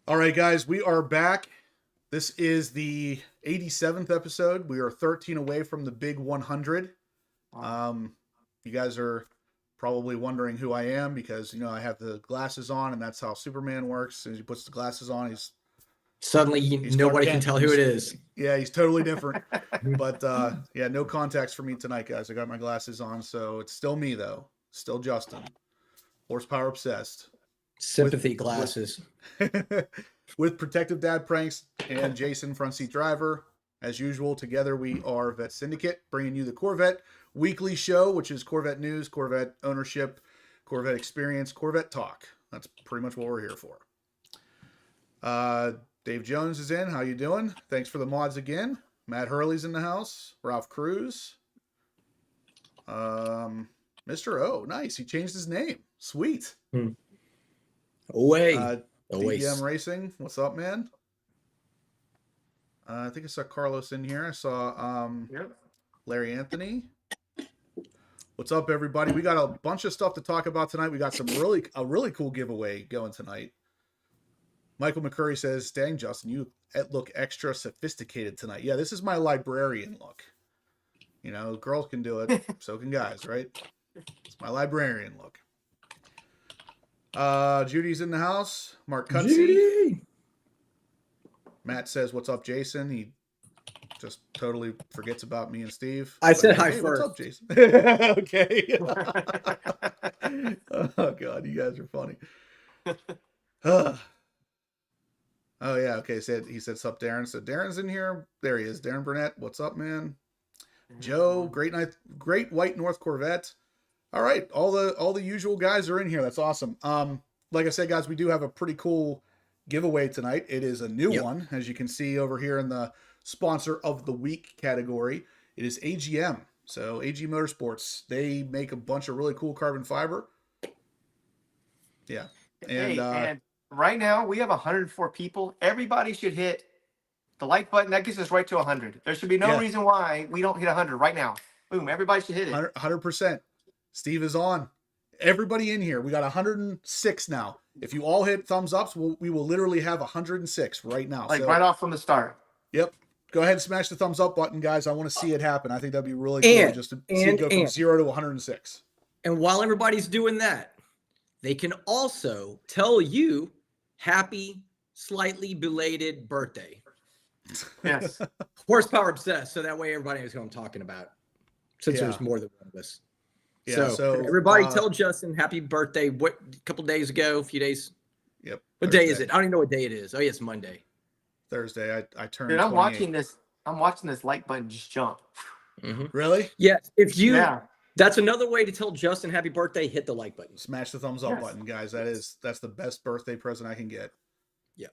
All right, guys, we are back. This is the 87th episode. We are 13 away from the big 100. You guys are probably wondering who I am because, you know, I have the glasses on, and that's how Superman works. As soon as he puts the glasses on, he's nobody can tell who it is. Yeah, he's totally different. But yeah, no contacts for me tonight, guys. I got my glasses on, so it's still me though. Still Justin. Horsepower obsessed. Sympathy glasses. With Protective Dad Pranks and Jason, front seat driver. As usual, together we are Vet Syndicate, bringing you the Corvette Weekly show, which is Corvette news, Corvette ownership, Corvette experience, Corvette talk. That's pretty much what we're here for. Dave Jones is in. How you doing? Thanks for the mods again. Matt Hurley's in the house. Ralph Cruz. Mr. O. Nice. He changed his name. Sweet. Away. DBM Racing. What's up, man? I think I saw Carlos in here. I saw Larry Anthony. What's up, everybody? We got a bunch of stuff to talk about tonight. We got a really cool giveaway going tonight. Michael McCurry says, "Dang, Justin, you look extra sophisticated tonight." Yeah, this is my librarian look. You know, girls can do it, so can guys, right? It's my librarian look. Judy's in the house. Mark Cutsey. Matt says, "What's up, Jason?" He just totally forgets about me and Steve. I said hi first. What's up, Jason? Okay. Oh God, you guys are funny. Oh yeah, okay. He said, "Sup, Darren?" So Darren's in here. There he is. Darren Burnett. What's up, man? Joe, great white North Corvette. All right, all the usual guys are in here. That's awesome. Like I said, guys, we do have a pretty cool giveaway tonight. It is a new one, as you can see over here in the sponsor of the week category. It is AGM. So AG Motorsports. They make a bunch of really cool carbon fiber. Yeah, and right now we have 104 people. Everybody should hit the like button. That gets us right to 100. There should be no reason why we don't hit 100 right now. Boom! Everybody should hit it. 100%. Steve is on. Everybody in here. We got 106 now. If you all hit thumbs ups, we will literally have 106 right now. Like right off from the start. Yep. Go ahead and smash the thumbs up button, guys. I want to see it happen. I think that'd be really cool just to see it go from 0 to 106. And while everybody's doing that, they can also tell you happy, slightly belated birthday. Yes. Horsepower obsessed. So that way everybody knows who I'm talking about. Since there's more than one of us. Yeah, so everybody tell Justin happy birthday. What, a couple days ago, a few days? Yep. What day is it? I don't even know what day it is. Oh, yeah, it's Monday. Thursday. I turned. Dude, I'm watching this like button just jump. Really? Yes. If you, that's another way to tell Justin happy birthday. Hit the like button. Smash the thumbs up button, guys. That's the best birthday present I can get. Yeah.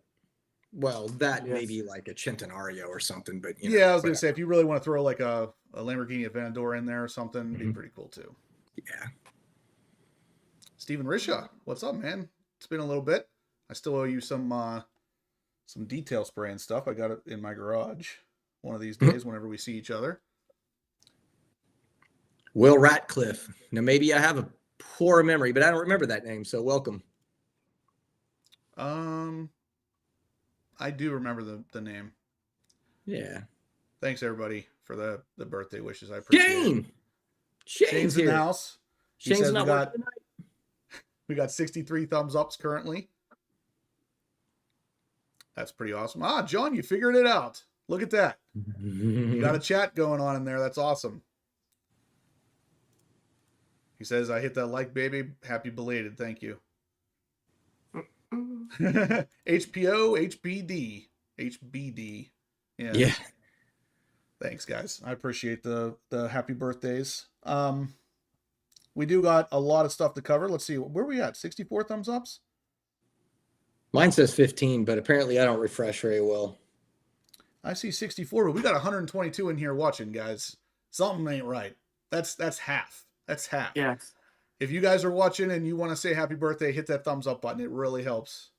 Well, that may be like a Centenario or something, but you know, I was gonna say if you really want to throw like a Lamborghini Aventador in there or something, it'd be pretty cool too. Yeah. Steven Risha, what's up, man? It's been a little bit. I still owe you some detail spray and stuff. I got it in my garage one of these days whenever we see each other. Will Ratcliffe. Now, maybe I have a poor memory, but I don't remember that name, so welcome. I do remember the name. Yeah. Thanks, everybody, for the birthday wishes. I appreciate it. Shane's in the house. He says we got 63 thumbs ups currently. That's pretty awesome. Ah, John, you figured it out. Look at that. You got a chat going on in there. That's awesome. He says, "I hit that like, baby. Happy belated. Thank you." HPO, HBD. Yeah. Thanks, guys. I appreciate the happy birthdays. We do got a lot of stuff to cover. Let's see. Where are we at? 64 thumbs ups? Mine says 15, but apparently I don't refresh very well. I see 64, but we got 122 in here watching, guys. Something ain't right. That's half. That's half. Yeah. If you guys are watching and you want to say happy birthday, hit that thumbs up button. It really helps.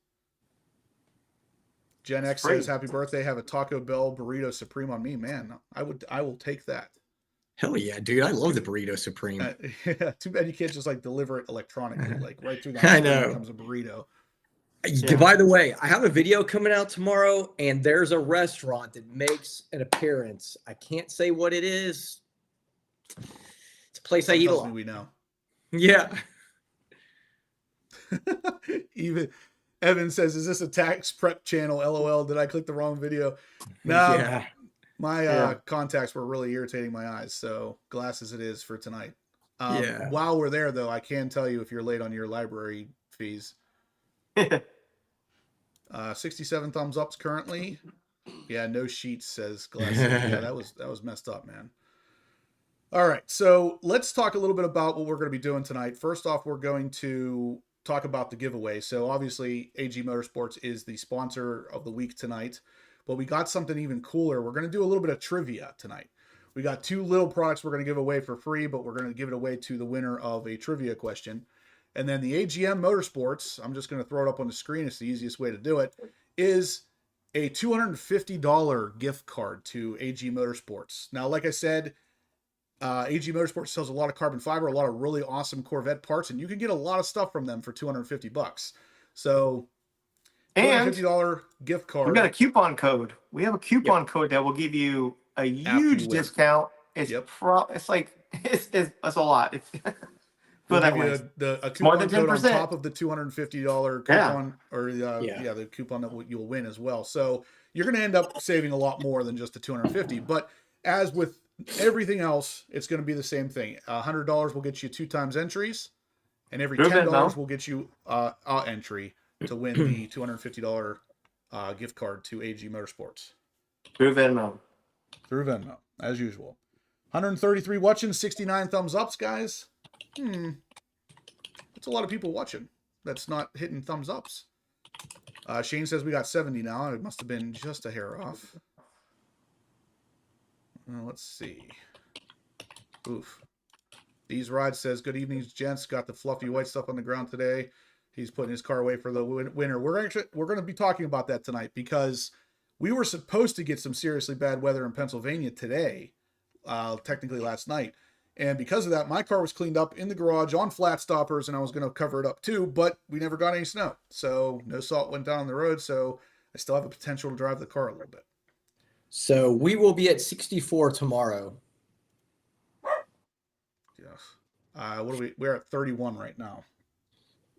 Gen X says, "Happy birthday. Have a Taco Bell burrito supreme on me." Man, I will take that. Hell yeah, dude. I love the burrito supreme. Yeah, too bad you can't just like deliver it electronically, like right through the I know. It becomes a burrito. Yeah. By the way, I have a video coming out tomorrow, and there's a restaurant that makes an appearance. I can't say what it is. It's a place I eat a Tells me lot. we know. Yeah. Even Evan says, "Is this a tax prep channel? LOL. Did I click the wrong video?" No, Yeah. my contacts were really irritating my eyes, so glasses it is for tonight. Yeah. While we're there, though, I can tell you if you're late on your library fees. 67 thumbs ups currently. Yeah, no sheets, says Glass. Yeah, that was messed up, man. All right, so let's talk a little bit about what we're going to be doing tonight. First off, we're going to talk about the giveaway. So obviously, AG Motorsports is the sponsor of the week tonight, but we got something even cooler. We're going to do a little bit of trivia tonight. We got 2 little products we're going to give away for free, but we're going to give it away to the winner of a trivia question. And then the AGM Motorsports, I'm just going to throw it up on the screen. It's the easiest way to do it, is a $250 gift card to AG Motorsports. Now, like I said, AG Motorsports sells a lot of carbon fiber, a lot of really awesome Corvette parts, and you can get a lot of stuff from them for $250. So, $250 gift card. We got a coupon code. We have a coupon code that will give you a huge discount. It's it's like it's a lot. It's we'll give you a coupon code on top of the $250 coupon, or the coupon that you'll win as well. So you're going to end up saving a lot more than just the $250. But as with everything else, it's going to be the same thing. $100 will get you 2 times entries, and every $10 will get you an entry to win the $250 gift card to AG Motorsports. Through Venmo. Through Venmo, as usual. 133 watching, 69 thumbs ups, guys. That's a lot of people watching. That's not hitting thumbs ups. Shane says we got 70 now. It must have been just a hair off. Let's see. Oof. These Rides says, good evening, gents. Got the fluffy white stuff on the ground today. He's putting his car away for the winter. We're going to be talking about that tonight because we were supposed to get some seriously bad weather in Pennsylvania today, technically last night. And because of that, my car was cleaned up in the garage on flat stoppers, and I was going to cover it up too, but we never got any snow. So no salt went down the road, so I still have the potential to drive the car a little bit. So we will be at 64 tomorrow. Yes. We're at 31 right now.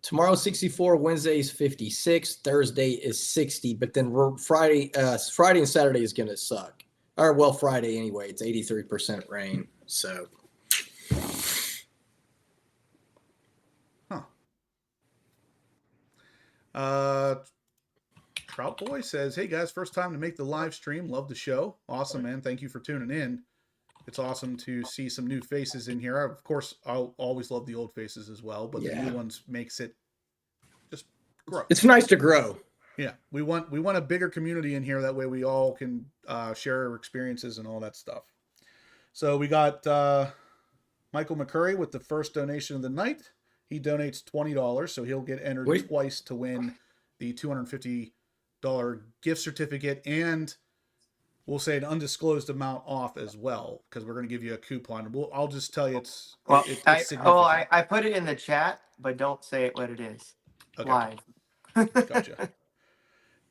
Tomorrow 64, Wednesday is 56, Thursday is 60, but then Friday and Saturday is going to suck. Or well, Friday anyway, it's 83% rain. So Trout Boy says, hey guys, first time to make the live stream. Love the show. Awesome, man. Thank you for tuning in. It's awesome to see some new faces in here. Of course, I'll always love the old faces as well, but the new ones makes it just grow. It's nice to grow. Yeah, we want a bigger community in here. That way we all can share our experiences and all that stuff. So we got Michael McCurry with the first donation of the night. He donates $20, so he'll get entered twice to win the $250 gift certificate, and we'll say an undisclosed amount off as well, because we're going to give you a coupon. I'll just tell you it's significant. I put it in the chat, but don't say it what it is. Okay. Live.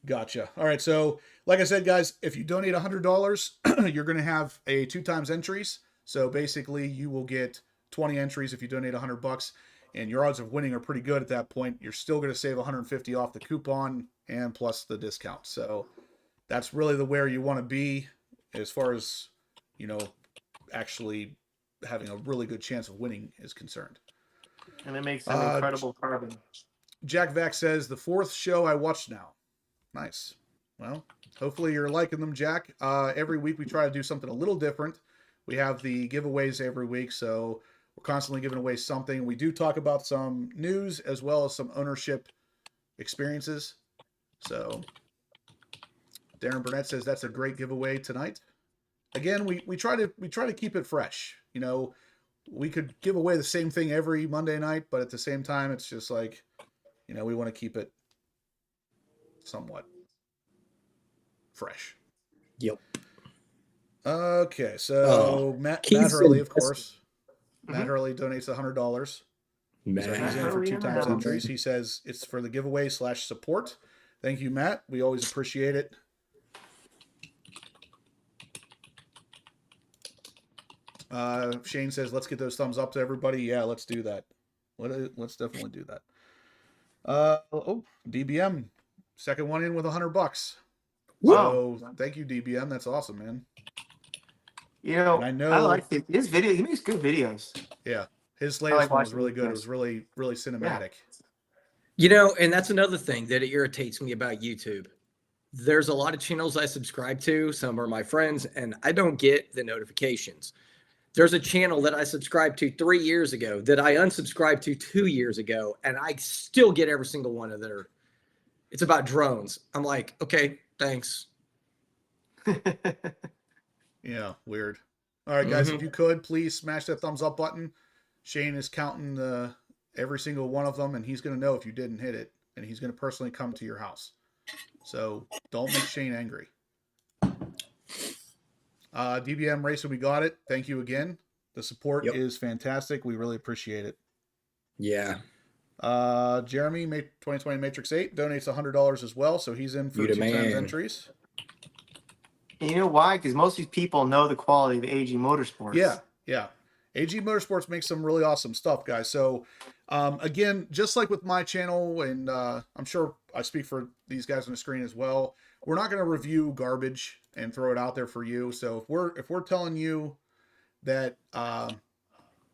Gotcha. All right. So like I said, guys, if you donate $100, you're going to have a 2 times entries. So basically you will get 20 entries if you donate $100, and your odds of winning are pretty good at that point. You're still going to save $150 off the coupon and plus the discount. So that's really where you want to be as far as, actually having a really good chance of winning is concerned. And it makes them incredible carbon. Jack Vac says, the 4th show I watched now. Nice. Well, hopefully you're liking them, Jack. Every week we try to do something a little different. We have the giveaways every week, so we're constantly giving away something. We do talk about some news as well as some ownership experiences. So Darren Burnett says that's a great giveaway tonight. Again, we try to keep it fresh. We could give away the same thing every Monday night, but at the same time, it's just like, we want to keep it somewhat fresh. Yep. Okay, so Matt Hurley, of course. Matt Hurley donates $100. So he's in for 2 times entries. He says it's for the giveaway / support. Thank you, Matt. We always appreciate it. Shane says, let's get those thumbs up to everybody. Yeah, let's do that. Let's definitely do that. DBM, second one in with $100. So thank you, DBM. That's awesome, man. You know, I like his video. He makes good videos. Yeah, his latest one was really good. It was really, really cinematic. Yeah. You know, and that's another thing that irritates me about YouTube. There's a lot of channels I subscribe to. Some are my friends, and I don't get the notifications. There's a channel that I subscribed to 3 years ago that I unsubscribed to 2 years ago, and I still get every single one of their. It's about drones. I'm like, okay, thanks. Yeah, weird. All right, guys, if you could, please smash that thumbs up button. Shane is counting every single one of them, and he's going to know if you didn't hit it, and he's going to personally come to your house. So don't make Shane angry. DBM Racer, we got it. Thank you again. The support is fantastic. We really appreciate it. Yeah. Jeremy, 2020 Matrix 8, donates $100 as well, so he's in for 2 times entries. And you know why? Because most of these people know the quality of AG Motorsports. Yeah, yeah. AG Motorsports makes some really awesome stuff, guys. So, again, just like with my channel, and I'm sure I speak for these guys on the screen as well, we're not going to review garbage and throw it out there for you. So if we're telling you that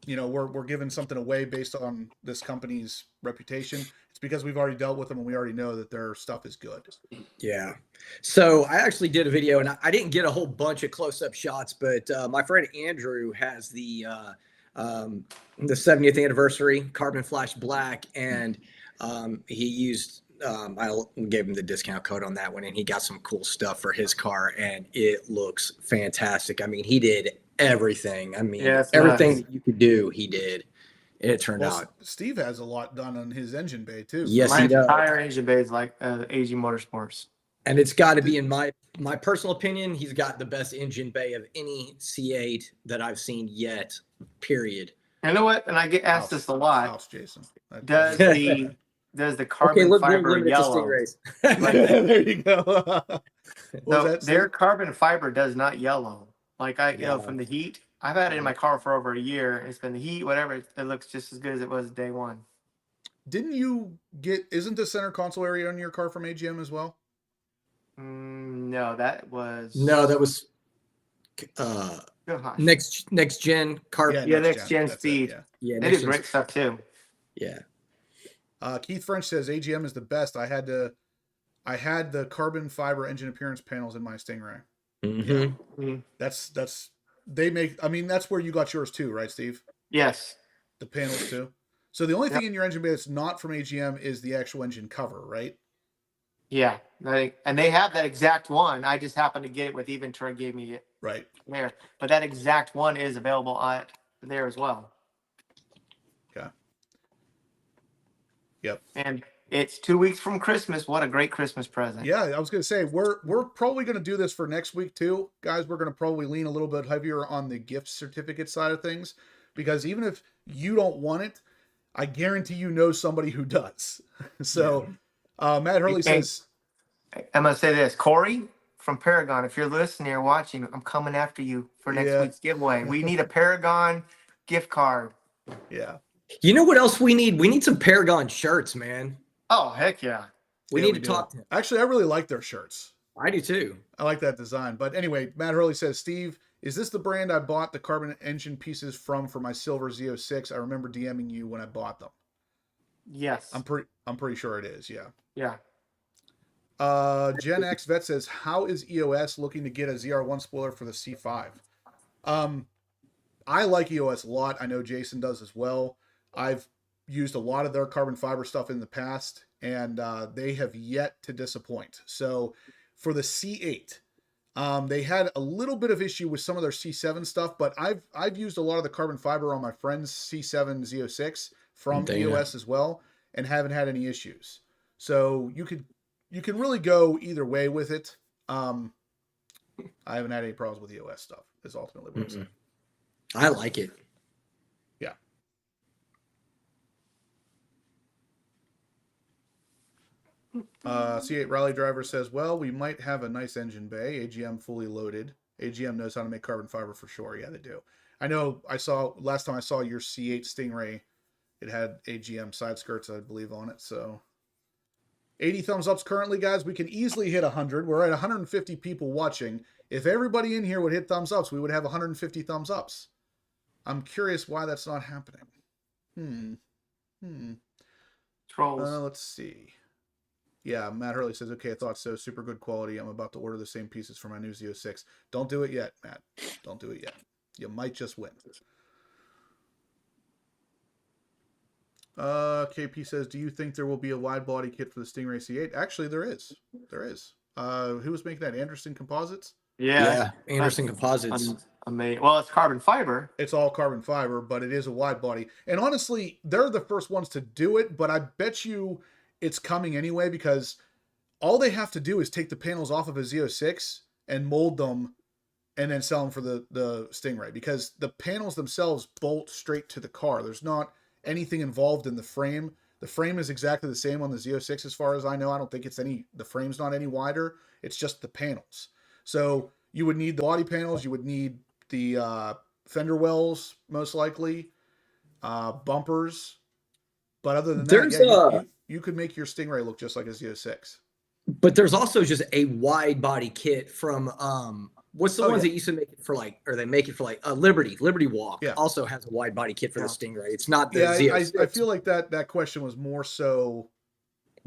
you know, we're giving something away based on this company's reputation, it's because we've already dealt with them and we already know that their stuff is good. Yeah. So I actually did a video, and I didn't get a whole bunch of close-up shots, but my friend Andrew has the 70th anniversary carbon flash black, and he used I gave him the discount code on that one, and he got some cool stuff for his car, and it looks fantastic. I mean, he did everything. I mean, everything that you could do, he did. And it turned out. Steve has a lot done on his engine bay too. Yes, he does. My entire engine bay is like AG Motorsports. And it's got to be, in my personal opinion, he's got the best engine bay of any C8 that I've seen yet, period. You know what? And I get asked this a lot. House, Jason. Does the carbon fiber yellow? There you go. No, their carbon fiber does not yellow. Like you know, from the heat. I've had it in my car for over a year. It's been the heat, whatever. It looks just as good as it was day one. Didn't you isn't the center console area on your car from AGM as well? No, that was next gen car. Yeah, next gen speed. Yeah, they did great stuff too. Yeah. Keith French says AGM is the best. I had the carbon fiber engine appearance panels in my Stingray. That's they make. I mean, that's where you got yours too, right, Steve? Yes. The panels too. So the only thing in your engine bay that's not from AGM is the actual engine cover, right? Yeah, and they have that exact one. I just happened to get it with Eventura gave me it right there, but that exact one is available there as well. Okay. Yep. And it's 2 weeks from Christmas. What a great Christmas present. Yeah, I was going to say, we're probably going to do this for next week too. Guys, we're going to probably lean a little bit heavier on the gift certificate side of things, because even if you don't want it, I guarantee you know somebody who does. So Matt Hurley says, I'm going to say this, Corey from Paragon, if you're listening or watching, I'm coming after you for next week's giveaway. We need a Paragon gift card. Yeah. You know what else we need? We need some Paragon shirts, man. Oh, heck yeah. We need to talk to him. Actually, I really like their shirts. I do too. I like that design. But anyway, Matt Hurley says, Steve, is this the brand I bought the carbon engine pieces from for my silver Z06? I remember DMing you when I bought them. Yes. I'm pretty sure it is, yeah. Yeah. Gen X Vet says, how is EOS looking to get a ZR1 spoiler for the C5? I like EOS a lot. I know Jason does as well. I've used a lot of their carbon fiber stuff in the past, and they have yet to disappoint. So for the C8, they had a little bit of issue with some of their C7 stuff, but I've used a lot of the carbon fiber on my friend's C7 Z06 from EOS as well, and haven't had any issues. So you can really go either way with it. I haven't had any problems with EOS stuff. Is ultimately what I'm saying. I like it. Yeah. C8 Rally Driver says, well, we might have a nice engine bay. AGM fully loaded. AGM knows how to make carbon fiber for sure. Yeah, they do. I know last time I saw your C8 Stingray, it had AGM side skirts, I believe, on it. So 80 thumbs ups currently, guys. We can easily hit 100. We're at 150 people watching. If everybody in here would hit thumbs ups, we would have 150 thumbs ups. I'm curious why that's not happening. Trolls. Let's see. Yeah, Matt Hurley says, okay, I thought so. Super good quality. I'm about to order the same pieces for my new Z06. Don't do it yet, Matt. Don't do it yet. You might just win. KP says, do you think there will be a wide body kit for the Stingray C8? Actually, there is. There is. Who was making that? Anderson Composites? Yeah, Anderson Composites. Amazing. Well, it's carbon fiber. It's all carbon fiber, but it is a wide body. And honestly, they're the first ones to do it, but I bet you it's coming anyway, because all they have to do is take the panels off of a Z06 and mold them and then sell them for the Stingray, because the panels themselves bolt straight to the car. There's not anything involved in the frame. The frame is exactly the same on the Z06 as far as I know. I don't think the frame's not any wider. It's just the panels. So you would need the body panels. You would need the fender wells, most likely, bumpers. But other than that, you could make your Stingray look just like a Z06. But there's also just a wide body kit from what's the ones that used to make it for they make it for Liberty Walk also has a wide body kit for the Stingray. It's not the Z06. I feel like that question was more so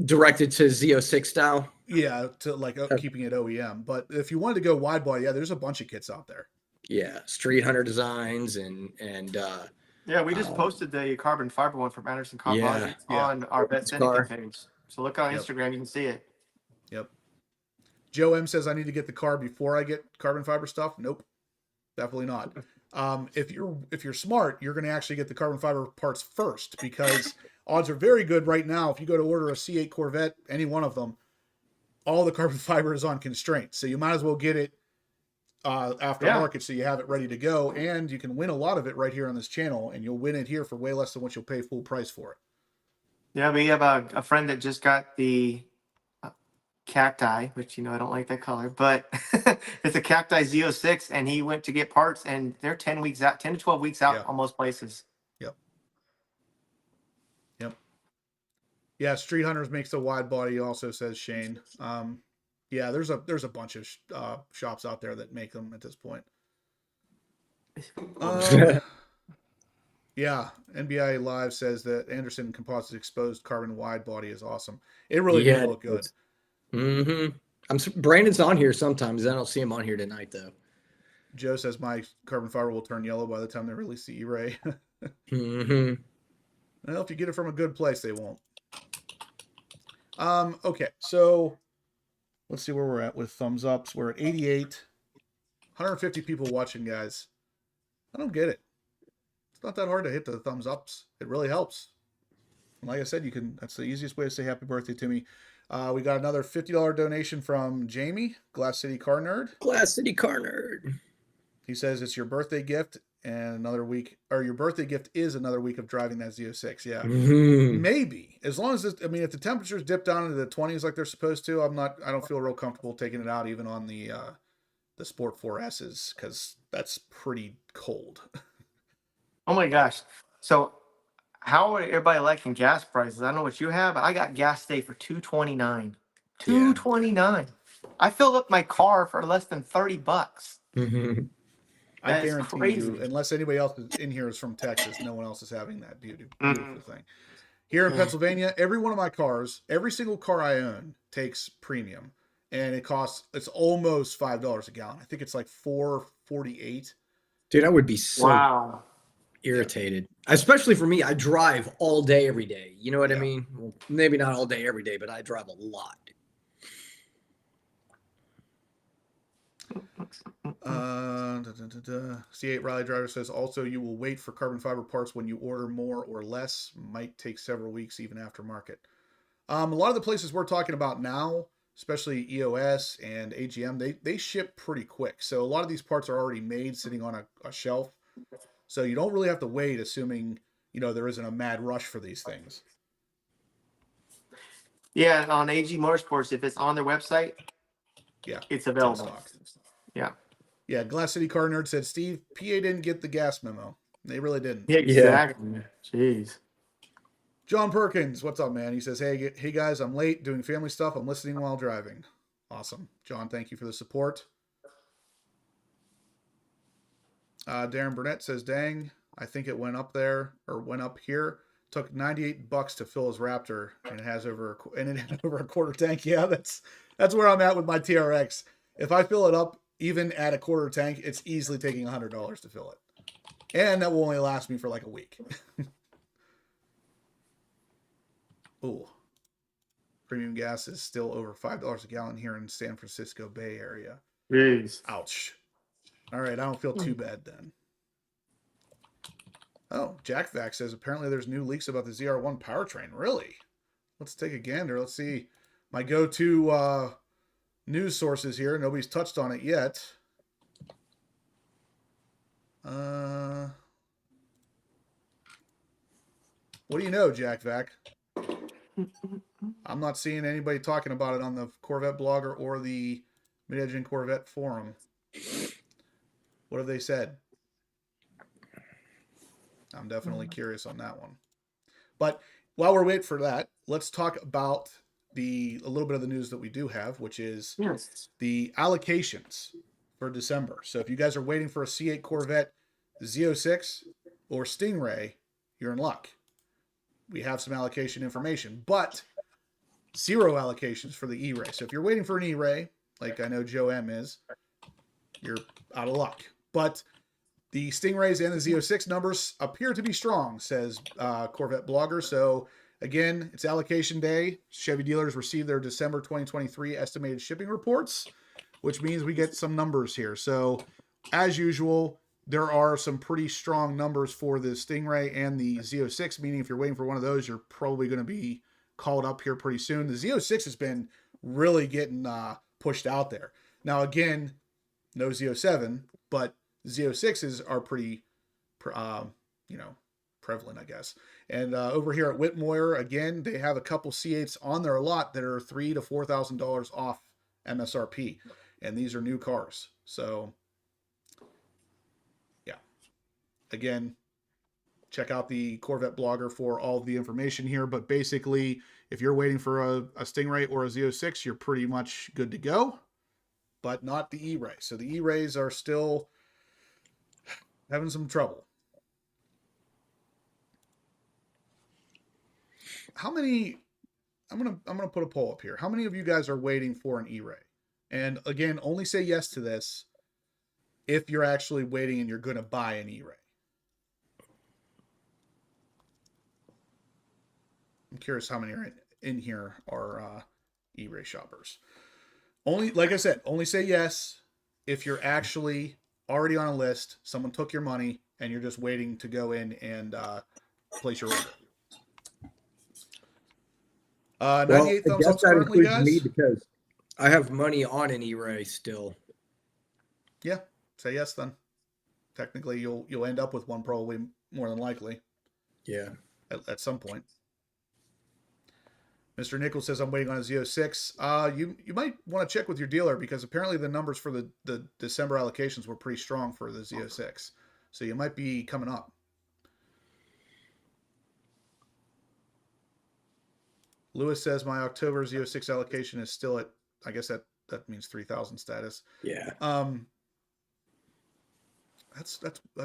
directed to Z06 style. Yeah, to keeping it OEM. But if you wanted to go wide body, there's a bunch of kits out there. Yeah, Street Hunter Designs and yeah, we just posted the carbon fiber one from Anderson Composites on our Vet Syndicate page. So look on Instagram, you can see it. Yep. Joe M says, I need to get the car before I get carbon fiber stuff. Nope, definitely not. If you're smart, you're going to actually get the carbon fiber parts first, because odds are very good right now. If you go to order a C8 Corvette, any one of them, all the carbon fiber is on constraint. So you might as well get it aftermarket so you have it ready to go, and you can win a lot of it right here on this channel, and you'll win it here for way less than what you'll pay full price for it. Yeah, we have a friend that just got the cacti, which I don't like that color, but it's a cacti Z06, and he went to get parts, and they're 10 to 12 weeks out on most places. Yeah, Street Hunters makes the wide body also, says Shane. Yeah, there's a bunch of shops out there that make them at this point. Yeah, NBI Live says that Anderson Composites exposed carbon wide body is awesome. It really does look good. Brandon's on here sometimes. I don't see him on here tonight though. Joe says my carbon fiber will turn yellow by the time they release the E-RAY. Well, if you get it from a good place, they won't. Okay, so let's see where we're at with thumbs ups. We're at 88. 150 people watching, guys. I don't get it. It's not that hard to hit the thumbs ups. It really helps. And like I said, that's the easiest way to say happy birthday to me. We got another $50 donation from Jamie, Glass City Car Nerd. Glass City Car Nerd. He says it's your birthday gift and another week, or your birthday gift is another week of driving that Z06. Yeah, maybe, as long as if the temperatures dip down into the 20s like they're supposed to, I don't feel real comfortable taking it out even on the Sport 4S's, because that's pretty cold. Oh my gosh! So how are everybody liking gas prices? I don't know what you have, but I got gas today for $2.29. $2.29. I filled up my car for less than $30. I guarantee you, unless anybody else in here is from Texas, no one else is having that beautiful thing. Here in Pennsylvania, every one of my cars, every single car I own takes premium, and it's almost $5 a gallon. I think it's like $4.48. Dude, I would be so irritated, especially for me. I drive all day, every day. You know what I mean? Well, maybe not all day, every day, but I drive a lot. C8 Rally Driver says also you will wait for carbon fiber parts when you order more or less. Might take several weeks even aftermarket. A lot of the places we're talking about now, especially EOS and AGM, they ship pretty quick. So a lot of these parts are already made, sitting on a shelf. So you don't really have to wait, assuming there isn't a mad rush for these things. Yeah, on AG Motorsports, if it's on their website, Yeah, it's in available. stock. Yeah. Yeah, Glass City Car Nerd said, Steve, PA didn't get the gas memo. They really didn't. Exactly. Jeez. John Perkins, what's up, man? He says, hey guys, I'm late doing family stuff. I'm listening while driving. Awesome. John, thank you for the support. Darren Burnett says, dang, I think it went up there or went up here. Took $98 to fill his Raptor, and it had over a quarter tank. Yeah, that's where I'm at with my TRX. If I fill it up even at a quarter tank, it's easily taking $100 to fill it, and that will only last me for like a week. Ooh, premium gas is still over $5 a gallon here in San Francisco Bay Area. Jeez. Ouch. All right, I don't feel too bad then. Oh, Jack Vac says apparently there's new leaks about the ZR1 powertrain. Really? Let's take a gander. Let's see. My go-to news sources here. Nobody's touched on it yet. What do you know, Jack Vac? I'm not seeing anybody talking about it on the Corvette blogger or the Mid-Engine Corvette forum. What have they said? I'm definitely curious on that one. But while we're waiting for that, let's talk about a little bit of the news that we do have, which is the allocations for December. So if you guys are waiting for a C8 Corvette Z06 or Stingray, you're in luck. We have some allocation information, but 0 allocations for the E-RAY. So if you're waiting for an E-RAY, like I know Joe M is, you're out of luck. But the Stingrays and the Z06 numbers appear to be strong, says Corvette Blogger. So, again, it's allocation day. Chevy dealers receive their December 2023 estimated shipping reports, which means we get some numbers here. So, as usual, there are some pretty strong numbers for the Stingray and the Z06, meaning if you're waiting for one of those, you're probably going to be called up here pretty soon. The Z06 has been really getting pushed out there. Now, again, no Z07, but Z06s are pretty, prevalent, I guess. And over here at Whitmoyer, again, they have a couple C8s on their lot that are $3,000 to $4,000 off MSRP, and these are new cars. So, yeah. Again, check out the Corvette blogger for all of the information here. But basically, if you're waiting for a Stingray or a Z06, you're pretty much good to go, but not the E-Ray. So the E-Rays are still having some trouble. How many? I'm gonna put a poll up here. How many of you guys are waiting for an E-Ray? And again, only say yes to this if you're actually waiting and you're going to buy an E-Ray. I'm curious how many are in here are E-Ray shoppers. Only, like I said, only say yes if you're actually already on a list, someone took your money, and you're just waiting to go in and place your order. 98 thumbs up currently, guys. Me because I have money on an E-Ray still. Yeah, say yes then. Technically, you'll end up with one probably more than likely. Yeah, at some point. Mr. Nichols says, I'm waiting on a Z06. You might want to check with your dealer because apparently the numbers for the December allocations were pretty strong for the Z06. So you might be coming up. Lewis says, my October Z06 allocation is still at, I guess that means 3,000 status. Yeah. That's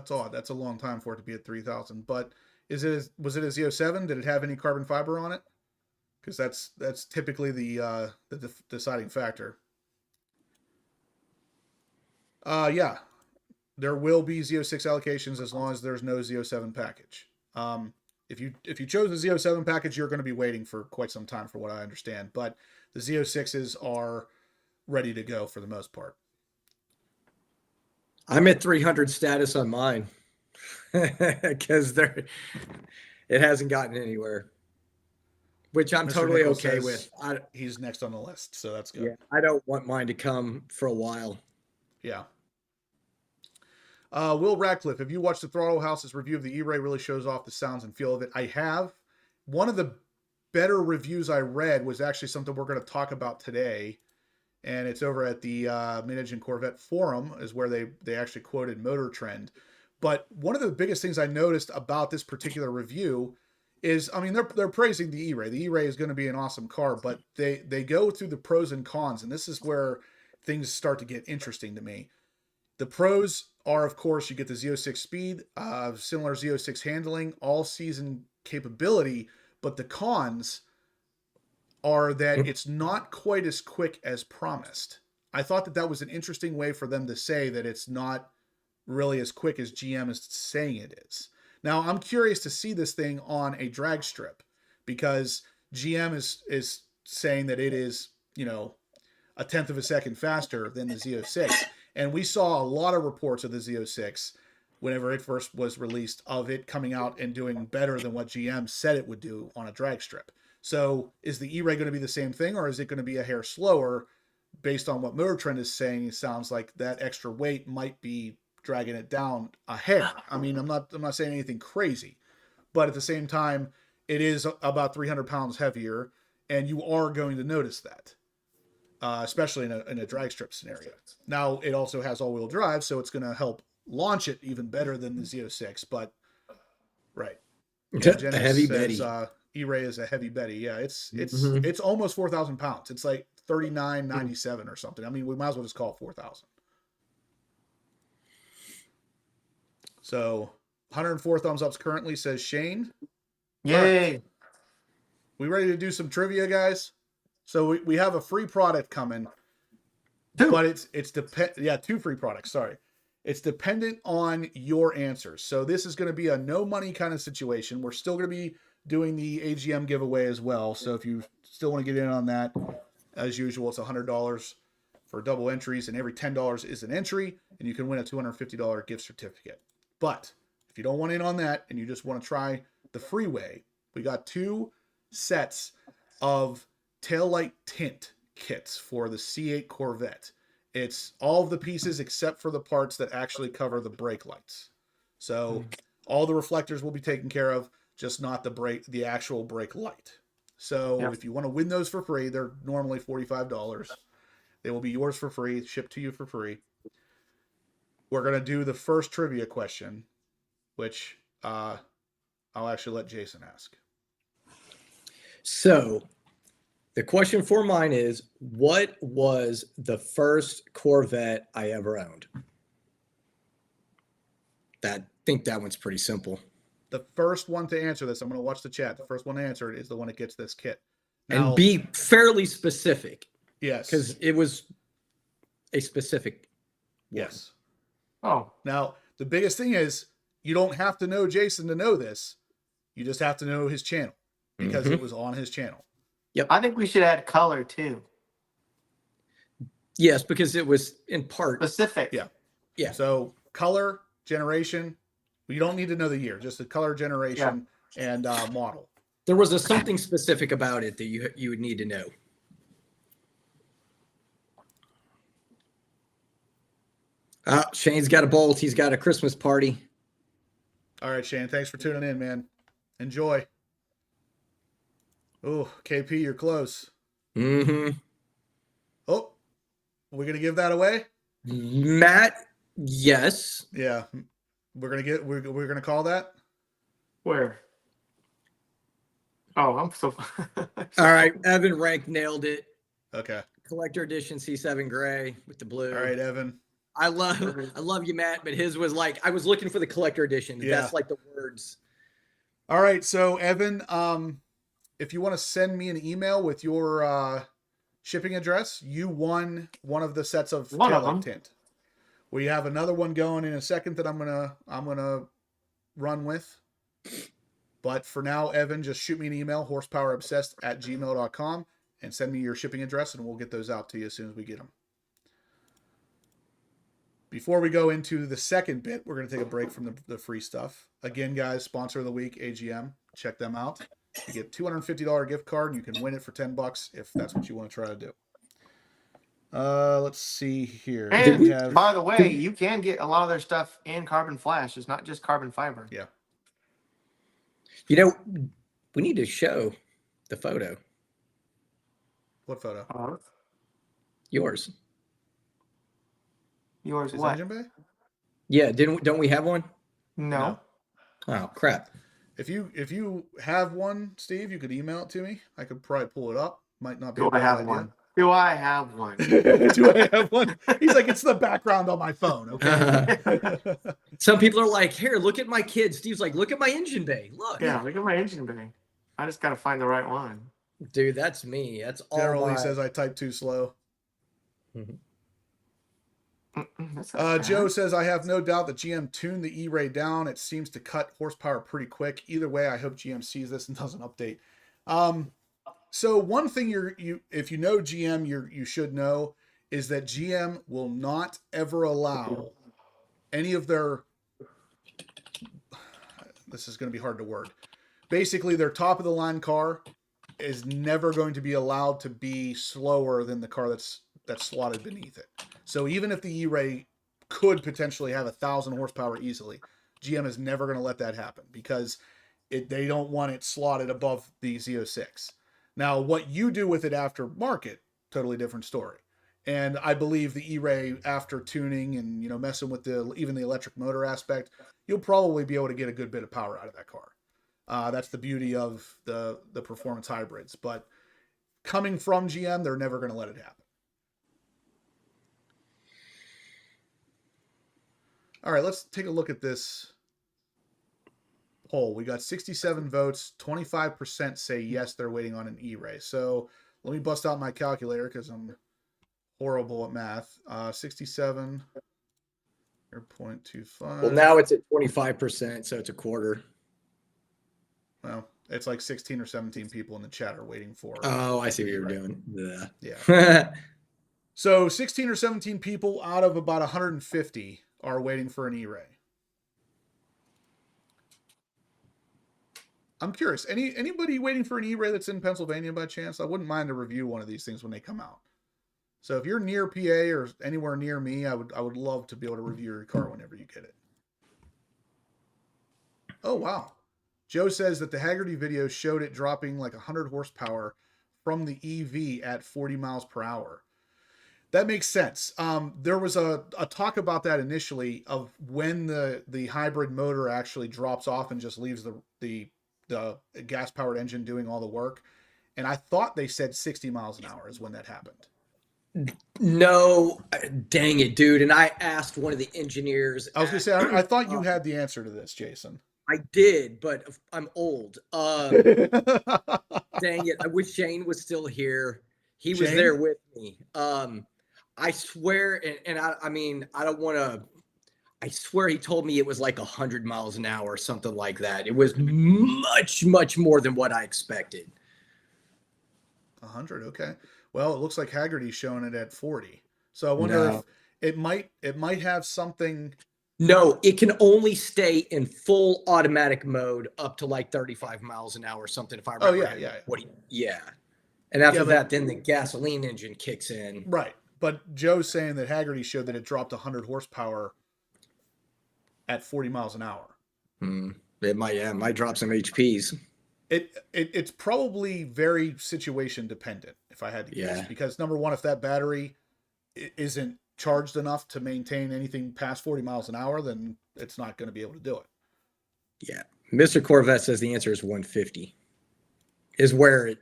odd. That's a long time for it to be at 3,000. But was it a Z07? Did it have any carbon fiber on it? Because that's typically the deciding factor. Yeah, there will be Z06 allocations as long as there's no Z07 package. If you chose the Z07 package, you're going to be waiting for quite some time, for what I understand. But the Z06s are ready to go for the most part. I'm at 300 status on mine because it hasn't gotten anywhere. Which I'm Mr. totally Nichols okay says with. He's next on the list, so that's good. Yeah, I don't want mine to come for a while. Yeah. Will Radcliffe, have you watched the Throttle House's review of the E-Ray? Really shows off the sounds and feel of it. I have. One of the better reviews I read was actually something we're going to talk about today. And it's over at the Managing Corvette forum is where they actually quoted Motor Trend. But one of the biggest things I noticed about this particular review is, I mean, they're praising the E-RAY. The E-RAY is going to be an awesome car, but they go through the pros and cons, and this is where things start to get interesting to me. The pros are, of course, you get the Z06 speed, similar Z06 handling, all-season capability, but the cons are that it's not quite as quick as promised. I thought that was an interesting way for them to say that it's not really as quick as GM is saying it is. Now, I'm curious to see this thing on a drag strip because GM is saying that it is, you know, a tenth of a second faster than the Z06. And we saw a lot of reports of the Z06 whenever it first was released of it coming out and doing better than what GM said it would do on a drag strip. So is the E-RAY going to be the same thing, or is it going to be a hair slower based on what Motor Trend is saying? It sounds like that extra weight might be dragging it down a hair. I mean, I'm not saying anything crazy, but at the same time, it is about 300 pounds heavier, and you are going to notice that, especially in a drag strip scenario. Now, it also has all-wheel drive, so it's going to help launch it even better than the Z06, but right. Yeah, a heavy Betty. E-RAY is a heavy Betty. Yeah, it's almost 4,000 pounds. It's like 39.97 or something. I mean, we might as well just call it 4,000. So 104 thumbs ups currently, says Shane. Yay. Right. We ready to do some trivia, guys? So we have a free product coming. But it's two free products, sorry. It's dependent on your answers. So this is going to be a no money kind of situation. We're still going to be doing the AGM giveaway as well. So if you still want to get in on that, as usual, it's $100 for double entries, and every $10 is an entry, and you can win a $250 gift certificate. But if you don't want in on that and you just want to try the freeway, we got 2 sets of taillight tint kits for the C8 Corvette. It's all of the pieces except for the parts that actually cover the brake lights. So all the reflectors will be taken care of, just not the actual brake light. So if you want to win those for free, they're normally $45. They will be yours for free, shipped to you for free. We're going to do the first trivia question, which I'll actually let Jason ask. So the question for mine is, what was the first Corvette I ever owned? I think that one's pretty simple. The first one to answer this, I'm going to watch the chat. The first one to answer it is the one that gets this kit. Now, and be fairly specific. Yes. Because it was a specific one. Yes. Oh. Now, the biggest thing is you don't have to know Jason to know this. You just have to know his channel because it was on his channel. Yep. I think we should add color too. Yes, because it was in part specific. Yeah. Yeah. So color, generation. You don't need to know the year, just the color, generation, and model. There was something specific about it that you would need to know. Shane's got a bolt. He's got a Christmas party. All right, Shane. Thanks for tuning in, man. Enjoy. Oh, KP, you're close. Mm-hmm. Oh, we're gonna give that away, Matt. Yes. Yeah, we're gonna call that. Where? Oh, I'm so. All right, Evan Rank nailed it. Okay. Collector edition C7 gray with the blue. All right, Evan. I love you, Matt, but his was like, I was looking for the collector edition. Yeah. That's like the words. All right, so Evan, if you want to send me an email with your shipping address, you won one of the sets of taillight tint. We have another one going in a second that I'm gonna run with. But for now, Evan, just shoot me an email, horsepowerobsessed@gmail.com, and send me your shipping address, and we'll get those out to you as soon as we get them. Before we go into the second bit, we're going to take a break from the free stuff. Again, guys, sponsor of the week, AGM. Check them out. You get $250 gift card, and you can win it for $10 if that's what you want to try to do. Let's see here. And by the way, you can get a lot of their stuff in carbon flash. It's not just carbon fiber. Yeah. You know, we need to show The photo. What photo? Yours. Yours His what? engine bay? Yeah, don't we have one? No. Oh crap. If you have one, Steve, you could email it to me. I could probably pull it up. Might not be Do a I bad have idea. one? Do I have one? Do I have one? He's like, it's the background on my phone. Okay. Some people are like, here, look at my kid. Steve's like, look at my engine bay. Look. Yeah, look at my engine bay. I just got to find the right one. Dude, that's me. That's all Generally my... says I type too slow. That's not Joe bad. says, I have no doubt that GM tuned the E-Ray down. It seems to cut horsepower pretty quick. Either way, I hope GM sees this and doesn't update. So one thing if you know GM, you should know is that GM will not ever allow any of their, this is going to be hard to word. Basically, their top of the line car is never going to be allowed to be slower than the car that's slotted beneath it. So even if the E-Ray could potentially have 1,000 horsepower easily, GM is never going to let that happen because they don't want it slotted above the Z06. Now, what you do with it after market, totally different story. And I believe the E-Ray, after tuning and messing with even the electric motor aspect, you'll probably be able to get a good bit of power out of that car. That's the beauty of the performance hybrids. But coming from GM, they're never going to let it happen. All right, let's take a look at this poll. We got 67 votes. 25% say yes, they're waiting on an E-Ray. So let me bust out my calculator because I'm horrible at math. 67, 0.25. Well, now it's at 25%, so it's a quarter. Well, it's like 16 or 17 people in the chat are waiting for. Oh, I see what you're doing. Yeah. So 16 or 17 people out of about 150 are waiting for an E-Ray. I'm curious. Anybody waiting for an E-Ray that's in Pennsylvania by chance? I wouldn't mind to review one of these things when they come out. So if you're near PA or anywhere near me, I would love to be able to review your car whenever you get it. Oh wow. Joe says that the Haggerty video showed it dropping like 100 horsepower from the EV at 40 miles per hour. That makes sense. There was a talk about that initially of when the hybrid motor actually drops off and just leaves the gas-powered engine doing all the work. And I thought they said 60 miles an hour is when that happened. No, dang it, dude. And I asked one of the engineers. I was going to say, I thought you had the answer to this, Jason. I did, but I'm old. Dang it. I wish Shane was still here. He was there with me. I swear, and I mean, I don't want to, I swear he told me it was like 100 miles an hour or something like that. It was much, much more than what I expected. 100, okay. Well, it looks like Haggerty's showing it at 40. So I wonder if it might have something. No, it can only stay in full automatic mode up to like 35 miles an hour or something. If I remember. Oh yeah. Yeah. And after that, then the gasoline engine kicks in. Right. But Joe's saying that Haggerty showed that it dropped 100 horsepower at 40 miles an hour. It might drop some HPs. It's probably very situation dependent, if I had to guess. Because number one, if that battery isn't charged enough to maintain anything past 40 miles an hour, then it's not going to be able to do it. Yeah. Mr. Corvette says the answer is 150 is where it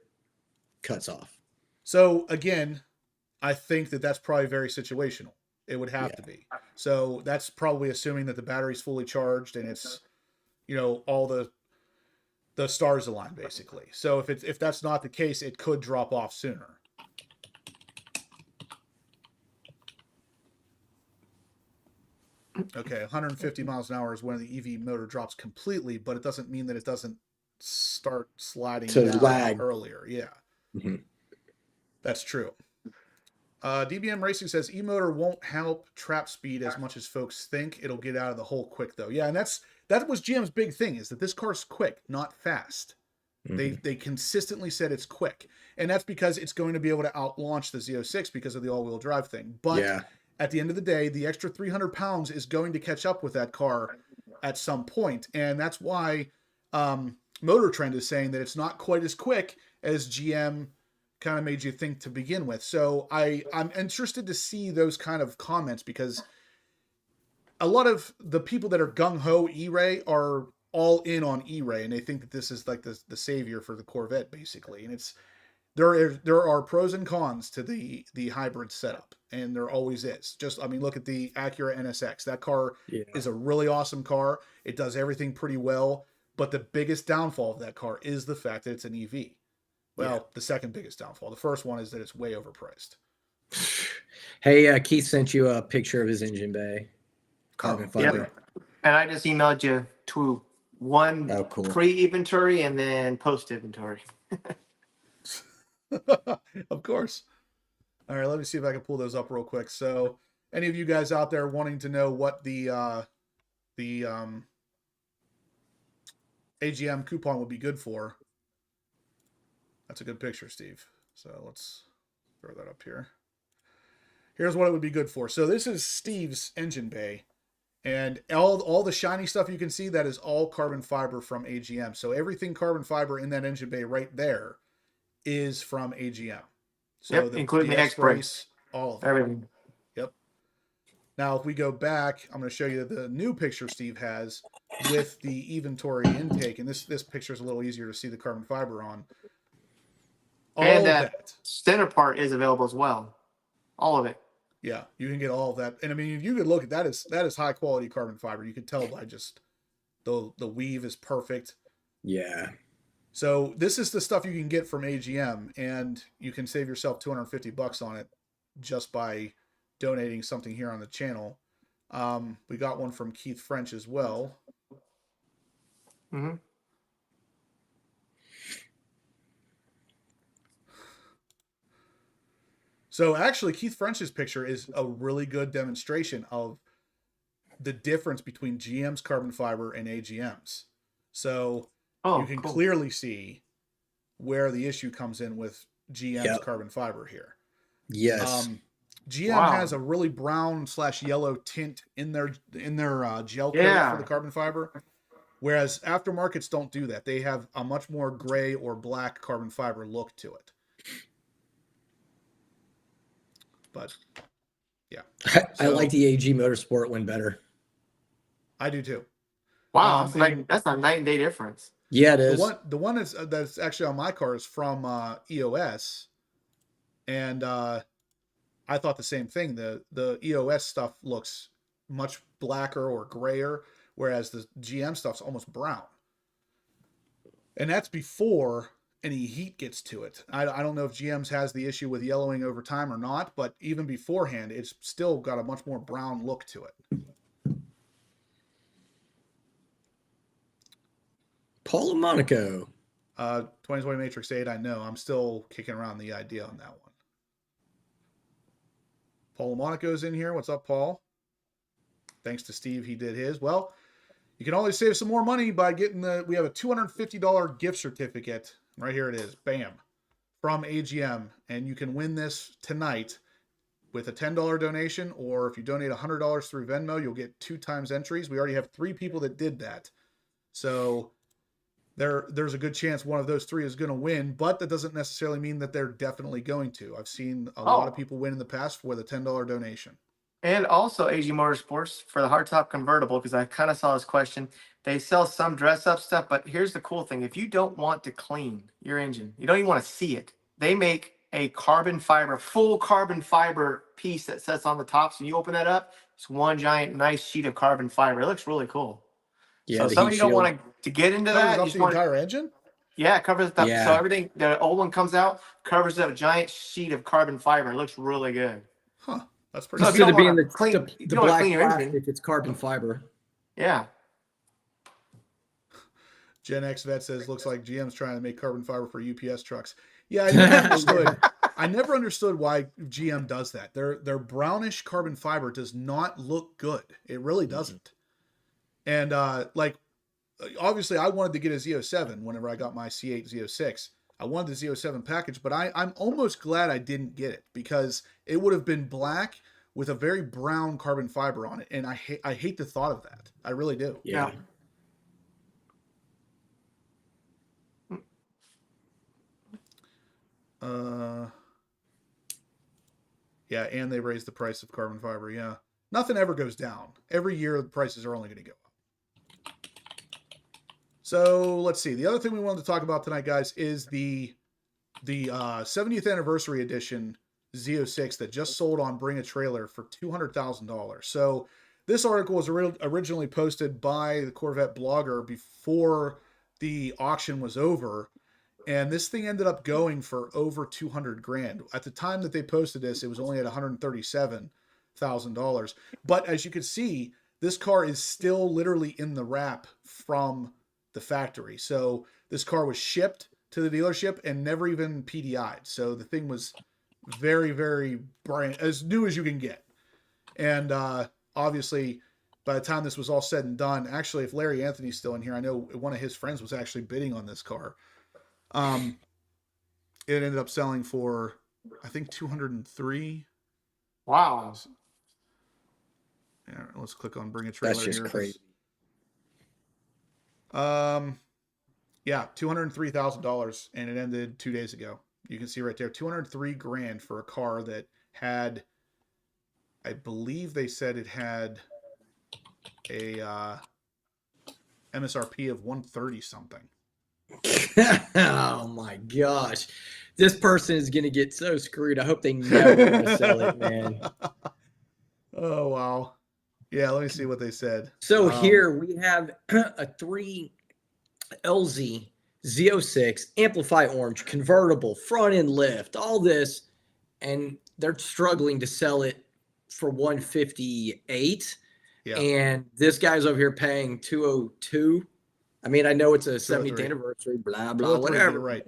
cuts off. So again, I think that's probably very situational. It would have to be. So that's probably assuming that the battery's fully charged and it's, all the stars align basically. So if that's not the case, it could drop off sooner. Okay, 150 miles an hour is when the EV motor drops completely, but it doesn't mean that it doesn't start sliding down lag earlier. Yeah, that's true. DBM Racing says e-motor won't help trap speed as much as folks think. It'll get out of the hole quick though. Yeah, and that was GM's big thing, is that this car's quick, not fast. They consistently said it's quick, and that's because it's going to be able to out-launch the Z06 because of the all-wheel drive thing. But at the end of the day, the extra 300 pounds is going to catch up with that car at some point, and that's why Motor Trend is saying that it's not quite as quick as GM kind of made you think to begin with. So I'm interested to see those kind of comments, because a lot of the people that are gung-ho E-Ray are all in on E-Ray, and they think that this is like the savior for the Corvette, basically. And there are pros and cons to the hybrid setup, and there always is. Just, I mean, look at the Acura NSX. That car is a really awesome car. It does everything pretty well, but the biggest downfall of that car is the fact that it's an EV. Well, the second biggest downfall. The first one is that it's way overpriced. Hey, Keith sent you a picture of his engine bay. Carbon fiber. Yep. And I just emailed you to one pre-inventory and then post-inventory. Of course. All right, let me see if I can pull those up real quick. So, any of you guys out there wanting to know what the AGM coupon would be good for? That's a good picture, Steve. So let's throw that up here. Here's what it would be good for. So this is Steve's engine bay, and all the shiny stuff you can see, that is all carbon fiber from AGM. So everything carbon fiber in that engine bay right there is from AGM. So including the X-brakes, all of it. Everything. Yep. Now, if we go back, I'm going to show you the new picture Steve has with the inventory intake, and this picture is a little easier to see the carbon fiber on. And that center part is available as well. All of it. Yeah, you can get all of that. And I mean, if you could look at that, is high quality carbon fiber. You can tell by just the weave is perfect. Yeah. So this is the stuff you can get from AGM, and you can save yourself $250 on it just by donating something here on the channel. We got one from Keith French as well. Mm-hmm. So actually, Keith French's picture is a really good demonstration of the difference between GM's carbon fiber and AGM's. So you can clearly see where the issue comes in with GM's carbon fiber here. Yes. GM has a really brown/yellow tint in their gel coat for the carbon fiber, whereas aftermarkets don't do that. They have a much more gray or black carbon fiber look to it. But yeah, I like the AG Motorsport one better. I do too. Wow, that's a night and day difference. Yeah, it is. The one that's actually on my car is from EOS, and I thought the same thing. The EOS stuff looks much blacker or grayer, whereas the GM stuff's almost brown. And that's before any heat gets to it. I don't know if GM's has the issue with yellowing over time or not, but even beforehand, it's still got a much more brown look to it. Paul Monaco. 2020 Matrix 8, I know. I'm still kicking around the idea on that one. Paul Monaco's in here. What's up, Paul? Thanks to Steve, he did his. Well, you can always save some more money by getting we have a $250 gift certificate. Right here it is. Bam. From AGM. And you can win this tonight with a $10 donation, or if you donate $100 through Venmo, you'll get 2 times entries. We already have 3 people that did that. So there's a good chance one of those 3 is going to win, but that doesn't necessarily mean that they're definitely going to. I've seen a lot of people win in the past with a $10 donation. And also AG Motorsports for the hardtop convertible, because I kind of saw this question. They sell some dress-up stuff, but here's the cool thing. If you don't want to clean your engine, you don't even want to see it, they make a carbon fiber, full carbon fiber piece that sits on the top. So you open that up, it's one giant nice sheet of carbon fiber. It looks really cool. Yeah, so some of you don't want to get into that. Covers up the entire engine? Yeah, it covers up. So everything, the old one comes out, covers up a giant sheet of carbon fiber. It looks really good. Huh. That's pretty cool. Instead of being the black clean your plastic, engine, it's carbon fiber. Yeah. Gen X Vet says, looks like GM's trying to make carbon fiber for UPS trucks. Yeah, I never understood. I never understood why GM does that. Their brownish carbon fiber does not look good. It really doesn't. And obviously, I wanted to get a Z07 whenever I got my C8 Z06. I wanted the Z07 package, but I'm almost glad I didn't get it, because it would have been black with a very brown carbon fiber on it, and I hate the thought of that. I really do. Yeah. Yeah, and they raised the price of carbon fiber. Yeah. Nothing ever goes down. Every year, the prices are only going to go up. So let's see. The other thing we wanted to talk about tonight, guys, is the 70th anniversary edition Z06 that just sold on Bring a Trailer for $200,000. So this article was originally posted by the Corvette blogger before the auction was over. And this thing ended up going for over 200 grand. At the time that they posted this, it was only at $137,000. But as you can see, this car is still literally in the wrap from the factory. So this car was shipped to the dealership and never even PDI'd. So the thing was very, very brand, as new as you can get. And obviously, by the time this was all said and done, actually, if Larry Anthony's still in here, I know one of his friends was actually bidding on this car. It ended up selling for, I think, 203. Wow. Yeah, let's click on Bring a Trailer. That's just here. crazy. Yeah, $203,000, and it ended 2 days ago. You can see right there, 203 grand for a car that had, I believe they said it had a MSRP of 130 something. Oh my gosh. This person is going to get so screwed. I hope they never going to sell it, man. Oh, wow. Yeah, let me see what they said. So here we have a 3 LZ Z06 Amplify Orange convertible front end lift, all this, and they're struggling to sell it for 158. Yeah. And this guy's over here paying 202. I mean, I know it's a 70th 203. anniversary, blah blah, whatever. You're right.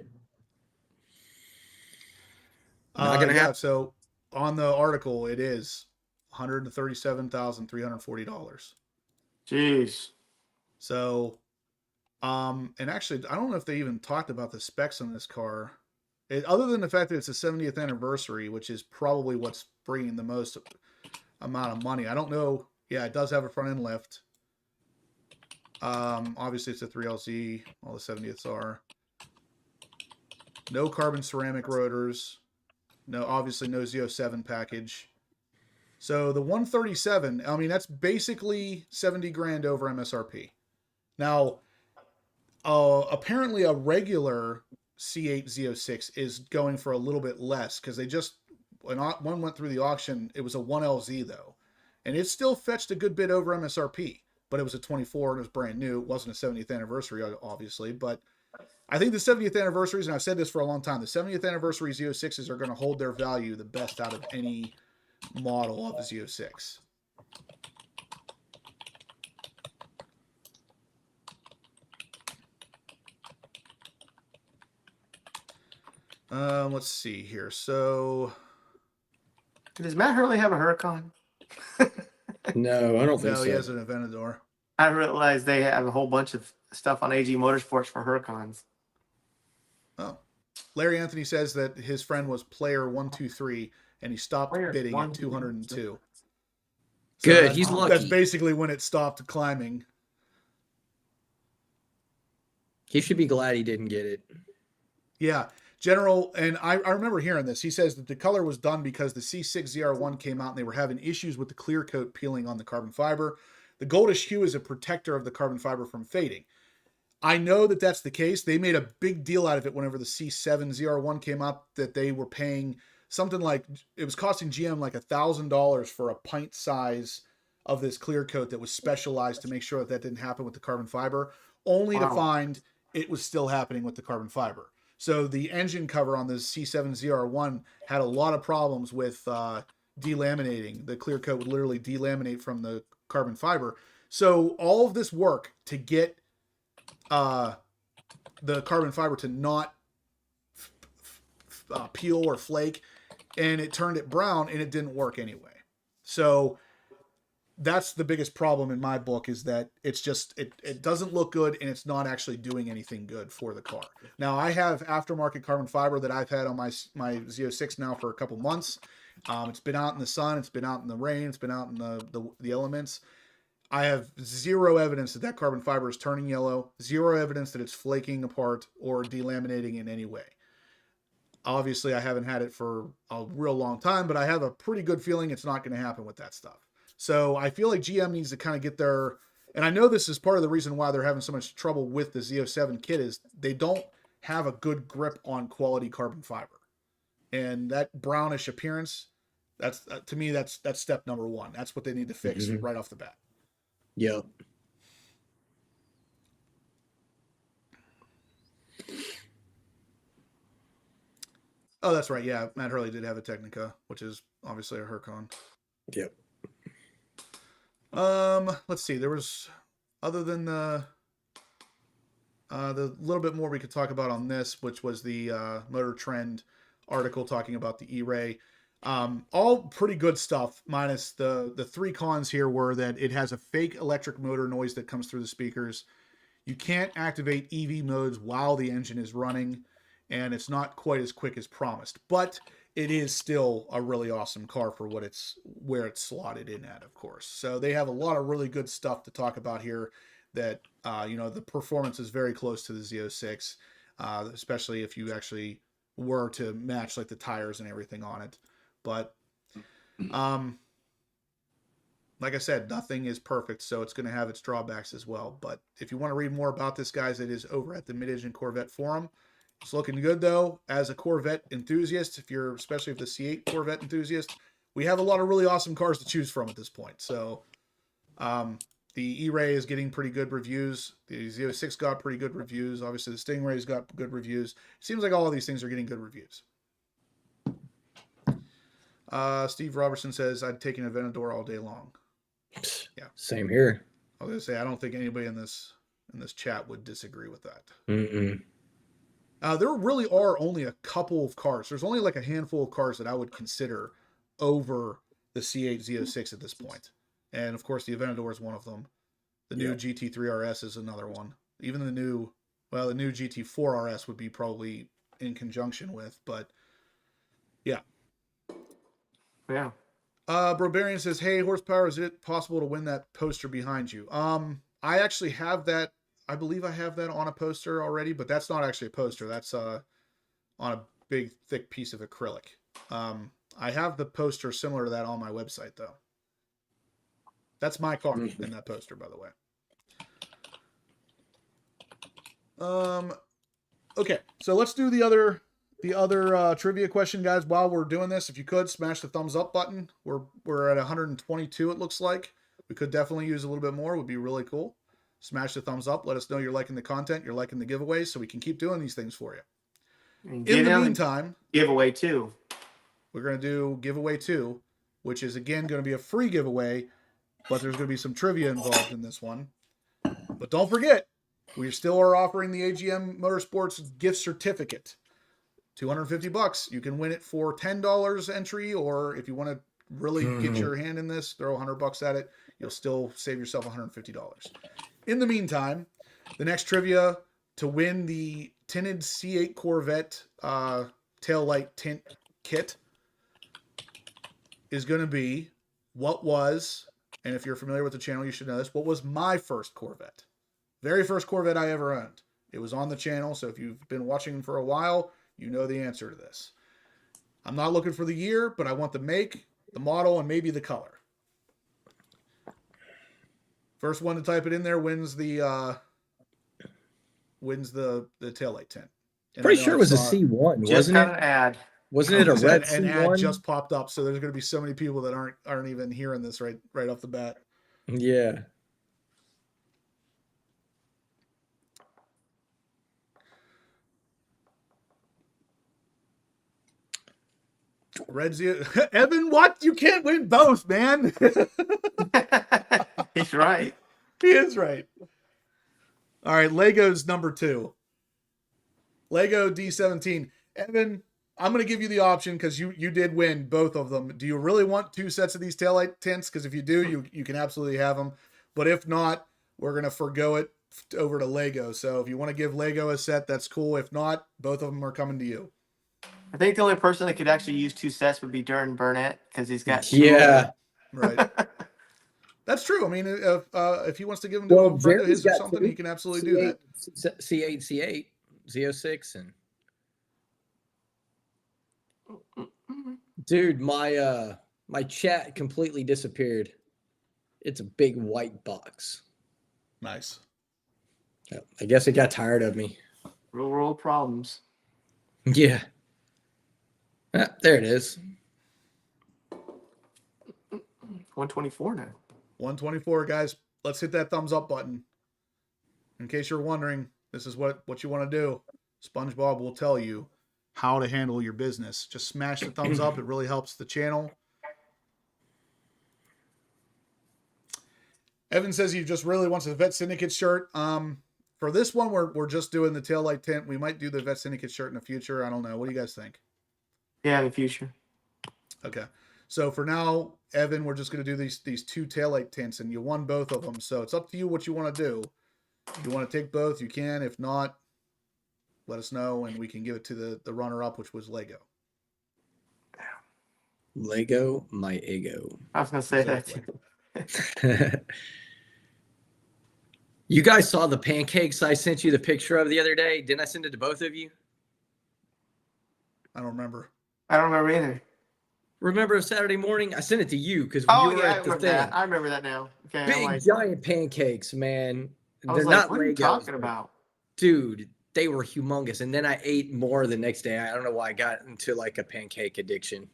Not gonna happen. So on the article, it is $137,340. Jeez. So, and actually, I don't know if they even talked about the specs on this car. Other than the fact that it's a 70th anniversary, which is probably what's bringing the most amount of money. I don't know. Yeah, it does have a front end lift. Obviously it's a 3LZ. All the 70ths are. No carbon ceramic rotors. No, obviously no Z07 package. So the 137, I mean, that's basically 70 grand over MSRP. Now, apparently a regular C8 Z06 is going for a little bit less because they just, when one went through the auction, it was a 1LZ though. And it still fetched a good bit over MSRP, but it was a 24 and it was brand new. It wasn't a 70th anniversary, obviously, but I think the 70th anniversaries, and I've said this for a long time, the 70th anniversary Z06s are going to hold their value the best out of any model of a Z06. Let's see here. So, Does Matt Hurley have a Huracan? No, I don't think no, so. he has an Aventador. I realized they have a whole bunch of stuff on AG Motorsports for Huracans. Oh, Larry Anthony says that his friend was player 123 and he stopped bidding at 202. Good, he's lucky. That's basically when it stopped climbing. He should be glad he didn't get it. Yeah, General, and I remember hearing this. He says that the color was done because the C6 ZR1 came out and they were having issues with the clear coat peeling on the carbon fiber. The goldish hue is a protector of the carbon fiber from fading. I know that that's the case. They made a big deal out of it whenever the C7 ZR1 came up, that they were paying something like, it was costing GM like $1,000 for a pint size of this clear coat that was specialized to make sure that that didn't happen with the carbon fiber, only to find it was still happening with the carbon fiber. So the engine cover on the C7 ZR1 had a lot of problems with delaminating. The clear coat would literally delaminate from the carbon fiber. So all of this work to get the carbon fiber to not peel or flake, and it turned it brown, and it didn't work anyway. So that's the biggest problem in my book, is that it's just, it doesn't look good, and it's not actually doing anything good for the car. Now, I have aftermarket carbon fiber that I've had on my Z06 now for a couple months. It's been out in the sun, it's been out in the rain, it's been out in the elements. I have zero evidence that that carbon fiber is turning yellow, zero evidence that it's flaking apart or delaminating in any way. Obviously, I haven't had it for a real long time, but I have a pretty good feeling it's not going to happen with that stuff. So I feel like GM needs to kind of get their, and I know this is part of the reason why they're having so much trouble with the Z07 kit is they don't have a good grip on quality carbon fiber. And that brownish appearance, that's to me, that's step number one. That's what they need to fix right off the bat. Yep. Oh, that's right. Yeah, Matt Hurley did have a Technica, which is obviously a Huracan. Yep. Let's see. There was, other than the little bit more we could talk about on this, which was the Motor Trend article talking about the E-Ray. All pretty good stuff, minus the three cons here were that it has a fake electric motor noise that comes through the speakers. You can't activate EV modes while the engine is running, and it's not quite as quick as promised, but it is still a really awesome car for what where it's slotted in at, of course. So they have a lot of really good stuff to talk about here that, the performance is very close to the Z06, especially if you actually were to match like the tires and everything on it. But, like I said, nothing is perfect, so it's going to have its drawbacks as well. But if you want to read more about this, guys, it is over at the Mid-Engine Corvette Forum. It's looking good, though, as a Corvette enthusiast, especially if the C8 Corvette enthusiast, we have a lot of really awesome cars to choose from at this point. So the E-Ray is getting pretty good reviews. The Z06 got pretty good reviews. Obviously, the Stingray's got good reviews. It seems like all of these things are getting good reviews. Steve Robertson says, I'd take an Aventador all day long. Yeah. Same here. I was going to say, I don't think anybody in this chat would disagree with that. Mm-mm. There really are only a couple of cars. There's only like a handful of cars that I would consider over the C8 Z06 at this point. And of course, the Aventador is one of them. The new GT3 RS is another one. Even the new GT4 RS would be probably in conjunction with, but yeah. Yeah. Brobarian says, hey, Horsepower, is it possible to win that poster behind you? I actually have that. I believe I have that on a poster already, but that's not actually a poster. That's on a big, thick piece of acrylic. I have the poster similar to that on my website, though. That's my car in that poster, by the way. Okay, so let's do the other trivia question, guys. While we're doing this, if you could smash the thumbs up button. We're at 122. It looks like we could definitely use a little bit more. Would be really cool. Smash the thumbs up. Let us know you're liking the content. You're liking the giveaways, so we can keep doing these things for you. In the meantime, giveaway 2. We're going to do giveaway 2, which is again going to be a free giveaway, but there's going to be some trivia involved in this one. But don't forget, we still are offering the AGM Motorsports gift certificate. $250. You can win it for $10 entry, or if you want to really get your hand in this, throw $100 at it. You'll still save yourself $150. In the meantime, the next trivia to win the tinted C8 Corvette taillight tint kit is going to be what was, and if you're familiar with the channel, you should know this, what was my first Corvette. Very first Corvette I ever owned. It was on the channel, so if you've been watching for a while, you know the answer to this. I'm not looking for the year, but I want the make, the model, and maybe the color. First one to type it in there wins the taillight tint. And Pretty sure it was a C1, wasn't it? An ad. Wasn't it a red an C1? ad just popped up, so there's going to be so many people that aren't even hearing this right off the bat. Yeah. Red Z. Evan, what? You can't win both, man. He's right. He is right. All right, Lego's number 2. Lego D17. Evan, I'm going to give you the option because you did win both of them. Do you really want 2 sets of these taillight tints? Because if you do, you can absolutely have them. But if not, we're going to forgo it over to Lego. So if you want to give Lego a set, that's cool. If not, both of them are coming to you. I think the only person that could actually use 2 sets would be Darren Burnett because he's got 2. Yeah. Right. That's true. I mean, if he wants to give them to a friend of his or something, he can absolutely do that. C8, Z06, and Dude, my chat completely disappeared. It's a big white box. Nice. I guess it got tired of me. Real world problems. Yeah. Ah, there it is. 124 now. 124, guys. Let's hit that thumbs up button. In case you're wondering, this is what you want to do. SpongeBob will tell you how to handle your business. Just smash the thumbs up. It really helps the channel. Evan says he just really wants a Vet Syndicate shirt. For this one, we're just doing the taillight tint. We might do the Vet Syndicate shirt in the future. I don't know. What do you guys think? Yeah, in the future. Okay. So for now, Evan, we're just going to do these two taillight tints, and you won both of them. So it's up to you what you want to do. If you want to take both, you can. If not, let us know, and we can give it to the runner-up, which was Lego. Lego, my ego. I was going to say Exactly. that too. You guys saw the pancakes I sent you the picture of the other day? Didn't I send it to both of you? I don't remember. I don't remember either. Remember Saturday morning? I sent it to you because Oh, you were yeah, I at the remember thing. that. I remember that now. Okay. Big I'm like, giant pancakes, man. I was They're like, not what are you Legos, talking but- about? Dude, they were humongous. And then I ate more the next day. I don't know why I got into like a pancake addiction.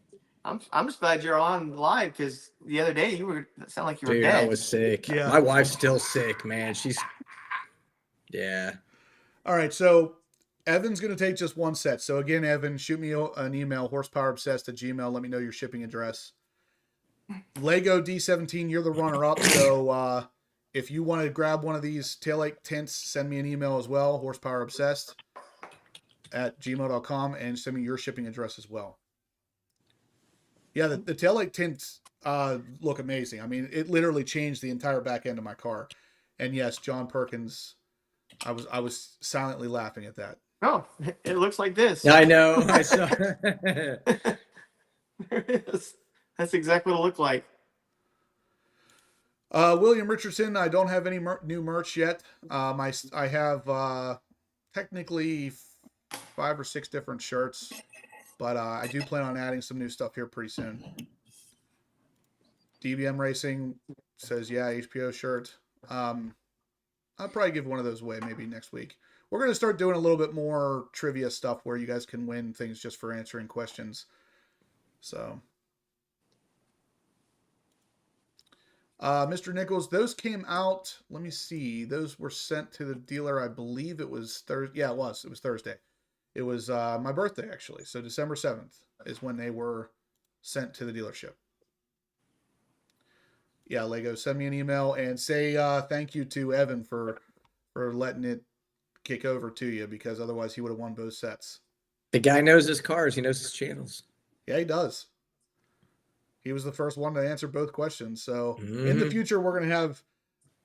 I'm just glad you're on live because the other day it sounded like you were Dude, dead. I was sick. Yeah. My wife's still sick, man. Yeah. All right, so Evan's going to take just one set. So again, Evan, shoot me an email, horsepowerobsessed@gmail. Let me know your shipping address. Lego D17, you're the runner-up. So if you want to grab one of these taillight tints, send me an email as well, horsepowerobsessed@gmail.com, and send me your shipping address as well. Yeah, the taillight tints look amazing. I mean, it literally changed the entire back end of my car. And yes, John Perkins, I was silently laughing at that. Oh, it looks like this. I know. I saw. There it is. That's exactly what it looked like. William Richardson, I don't have any new merch yet. I have technically 5 or 6 different shirts, but I do plan on adding some new stuff here pretty soon. DBM Racing says, yeah, HPO shirt. I'll probably give one of those away maybe next week. We're going to start doing a little bit more trivia stuff where you guys can win things just for answering questions. So, Mr. Nichols, those came out. Let me see. Those were sent to the dealer. I believe it was Thursday. Yeah, it was. It was Thursday. It was my birthday, actually. So December 7th is when they were sent to the dealership. Yeah, Lego, send me an email and say thank you to Evan for letting it kick over to you, because otherwise he would have won both sets. The guy knows his cars. He knows his channels. Yeah, he does. He was the first one to answer both questions. So in the future, we're going to have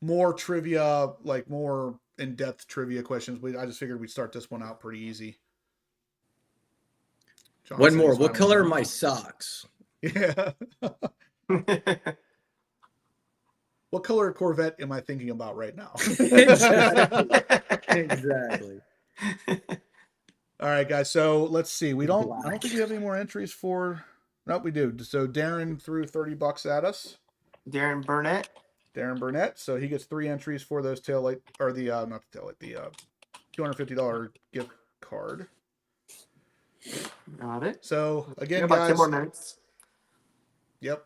more trivia, like more in-depth trivia questions. I just figured we'd start this one out pretty easy. John One said more. he's What finally color are done. my socks? Yeah. What color Corvette am I thinking about right now? Exactly. All right, guys. So let's see. I don't Black. think we have any more entries for. Nope, we do. So Darren threw $30 at us. Darren Burnett. Darren Burnett. So he gets 3 entries for those taillight, or the not the taillight, the $250 gift card. Got it. So again, About 10 guys. more minutes. Yep.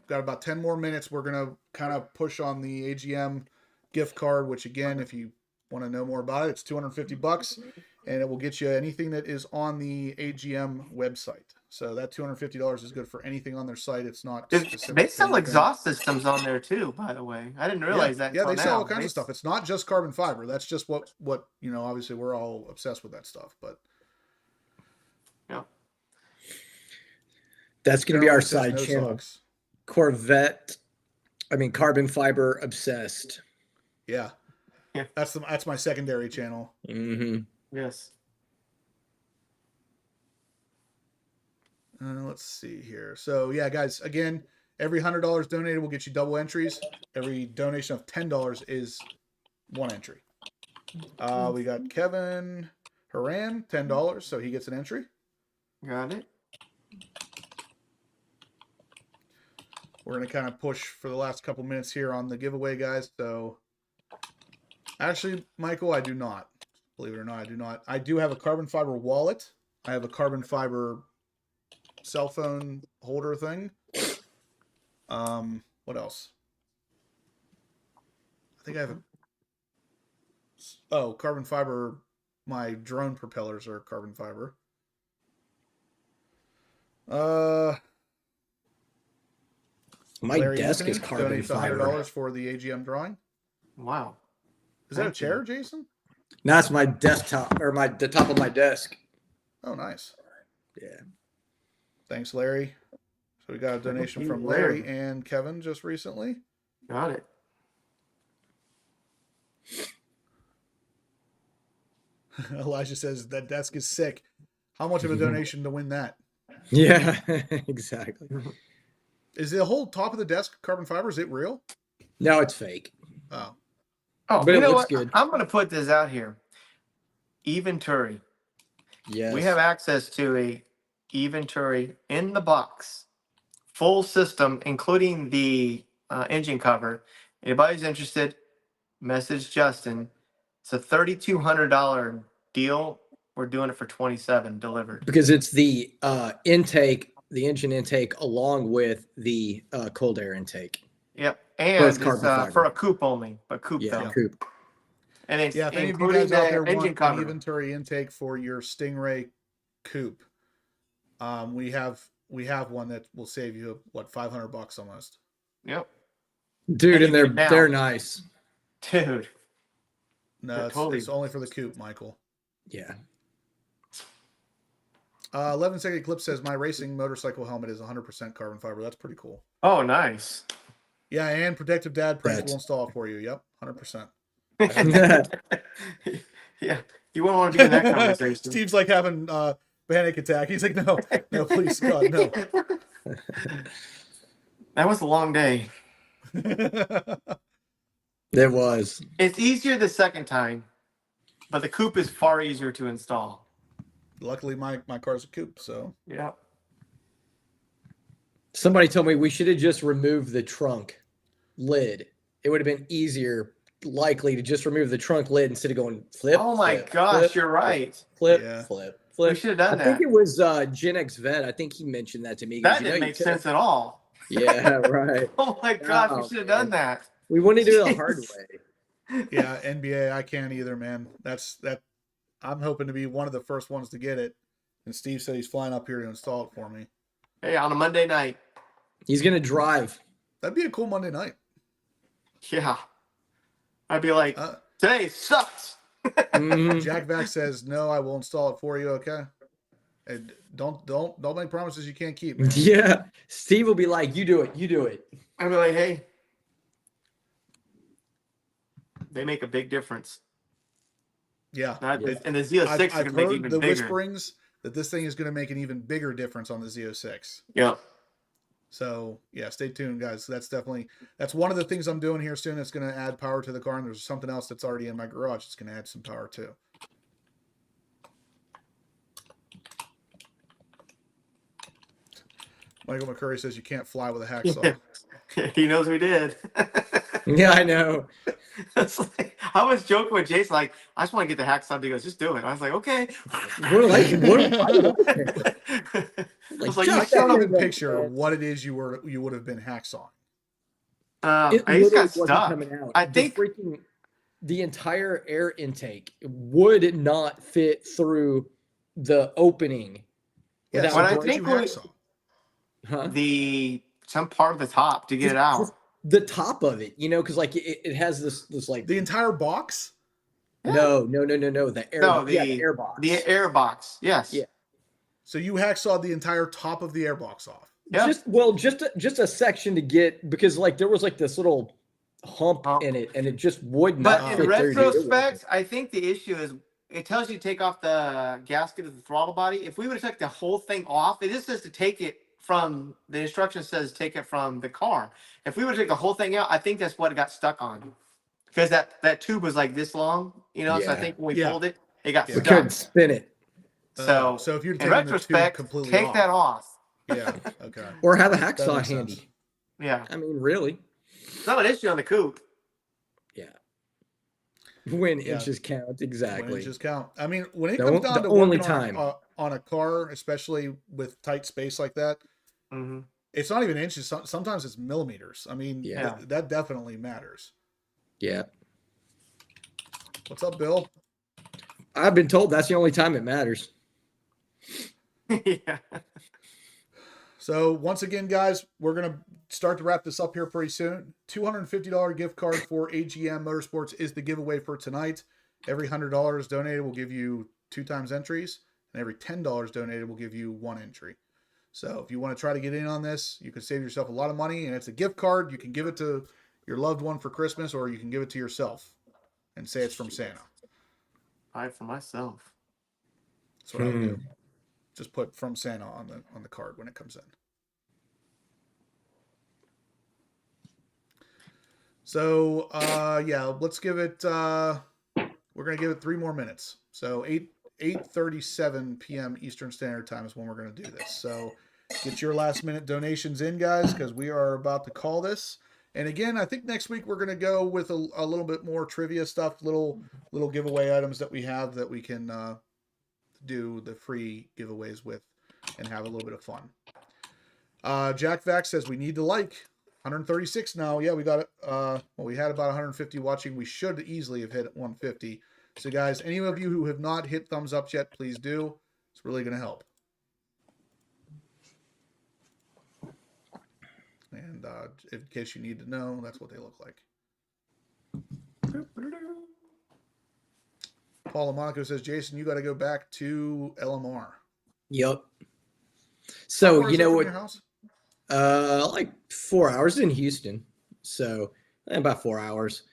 Got about 10 more minutes. We're going to kind of push on the AGM gift card, which again, if you want to know more about it, it's $250 and it will get you anything that is on the AGM website. So that $250 is good for anything on their site. It's not specific They to sell anything. exhaust systems on there too, by the way. I didn't realize that. Yeah, until they sell now. all kinds of stuff. It's not just carbon fiber. That's just what obviously we're all obsessed with that stuff, but Yeah. That's going to be our Carolyn says side no channel. socks. Carbon fiber obsessed. Yeah. Yeah. That's my secondary channel. Mm-hmm. Yes. Let's see here. So yeah, guys, again, every $100 donated will get you double entries. Every donation of $10 is 1 entry. We got Kevin Haran, $10, so he gets an entry. Got it. We're going to kind of push for the last couple minutes here on the giveaway, guys. So, actually, Michael, I do not. Believe it or not, I do not. I do have a carbon fiber wallet. I have a carbon fiber cell phone holder thing. What else? I think I have carbon fiber. My drone propellers are carbon fiber. My Larry desk Anthony is carbon donates fiber. $100 for the AGM drawing. Wow. Is that a Thank chair, you. Jason? No, that's my desktop or the top of my desk. Oh, nice. Yeah. Thanks, Larry. So we got a donation you, from Larry. Larry and Kevin just recently. Got it. Elijah says that desk is sick. How much of a donation to win that? Yeah, exactly. Is the whole top of the desk carbon fiber? Is it real? No, it's fake. Oh, Oh, But you it know looks what? good. I'm going to put this out here. Eventuri. Yes. We have access to a Eventuri in the box, full system, including the engine cover. Anybody's interested, message Justin. It's a $3,200 deal. We're doing it for $27 delivered. because it's the intake, the engine intake, along with the cold air intake. Yep, But and it's it's carbon fiber. for a coupe only, but coupe Yeah, though. coupe. And it's yeah. If any of you including guys out there the engine want an cover. inventory intake for your Stingray coupe, we have one that will save you what $500 almost. Yep, Dude, And and you they're get down. they're nice. dude. No, They're it's, totally- it's only for the coupe, Michael. Yeah. 11-second clip says my racing motorcycle helmet is 100% carbon fiber. That's pretty cool. Oh, nice. Yeah, and Protective Dad Prince That's- will install it for you. Yep, 100%. Yeah, you wouldn't want to be in that conversation. Steve's like having panic attack. He's like, no, please, God, no. That was a long day. It was. It's easier the second time, but the coupe is far easier to install. Luckily, my car's a coupe, so Yeah. Somebody told me we should have just removed the trunk lid. It would have been easier, likely, to just remove the trunk lid instead of going flip. Oh my flip, gosh, flip, you're right. Flip, Yeah. flip, We flip. should have done I that. think it was Gen X Vet. I think he mentioned that to me. He goes, That "You know, didn't you make could've-" sense at all. Yeah, right. Oh my gosh, Oh, we should have man. done that. We wanted to do it the hard Jeez. way. yeah, NBA, I can't either, man. That. I'm hoping to be one of the first ones to get it, and Steve said he's flying up here to install it for me. Hey, on a Monday night. He's gonna drive. That'd be a cool Monday night. Yeah. I'd be like, today sucks. Mhm. Jack Vac says, "No, I will install it for you." Okay, and don't make promises you can't keep, man. Yeah, Steve will be like, "You do it. You do it." I'd be like, hey. They make a big difference. Yeah, And the Z06 is I've going to make it heard even the bigger. whisperings that this thing is going to make an even bigger difference on the Z06. Yeah. So yeah, stay tuned, guys. That's one of the things I'm doing here soon. That's going to add power to the car, and there's something else that's already in my garage that's going to add some power too. Michael McCurry says you can't fly with a hacksaw. He knows we did. Yeah, I know. It's like, I was joking with Jason, like, I just want to get the hacksaw. He goes, just do it. I was like, okay. We're like, what? I was like, I you can't son even of picture what it is you would have been hacksawing. It I just literally got wasn't stuck. coming out. I think the entire air intake would not fit through the opening. Yeah, without so When I what did think you we- hacksaw? Huh? some part of the top to get it out. The top of it, because like it has this like The entire box? no, the air No, the air box. The air box. Yes. Yeah. So you hacksawed the entire top of the airbox off. Yeah. Just a section to get, because like there was like this little hump in it, and it just would not But fit in through, dude. It retrospect, I think the issue is it tells you to take off the gasket of the throttle body. If we would have took the whole thing off, it just says to take it from the instruction says take it from the car. If we would take the whole thing out, I think that's what it got stuck on. Because that tube was like this long, So I Yeah. think when we Yeah. pulled it, it got Yeah. we stuck. couldn't spin it. So if you're in taking the tube retrospect, completely take off, that off. Yeah. Okay. Or have a That hacksaw makes handy. sense. Yeah. I mean, really. It's not an issue on the coupe. Yeah. When Yeah. inches count, When exactly. inches count. I mean, when it The comes o- down the to only working time. on a car, especially with tight space like that, Mm-hmm. it's not even inches. Sometimes it's millimeters. I mean, Yeah. that definitely matters. Yeah. What's up, Bill? I've been told that's the only time it matters. Yeah. So once again, guys, we're gonna start to wrap this up here pretty soon. $250 gift card for AGM Motorsports is the giveaway for tonight. Every $100 donated will give you 2 times entries, and every $10 donated will give you 1 entry. So if you want to try to get in on this, you can save yourself a lot of money, and it's a gift card. You can give it to your loved one for Christmas, or you can give it to yourself and say it's from Santa. Buy it for myself. That's what I would do. Just put from Santa on the card when it comes in. So yeah, let's give it we're gonna give it 3 more minutes. So 8:37 p.m. Eastern Standard Time is when we're gonna do this. So get your last minute donations in, guys, because we are about to call this. And again, I think next week we're gonna go with a little bit more trivia stuff, little giveaway items that we have that we can do the free giveaways with and have a little bit of fun. Jack Vax says we need to like 136 now. Yeah, we got it. Well, we had about 150 watching. We should easily have hit 150. So guys, any of you who have not hit thumbs up yet, please do. It's really going to help. And in case you need to know, that's what they look like. Paul Monaco says, Jason, you got to go back to LMR. Yep. So, you know what? Your house? Like 4 hours in Houston. So about 4 hours.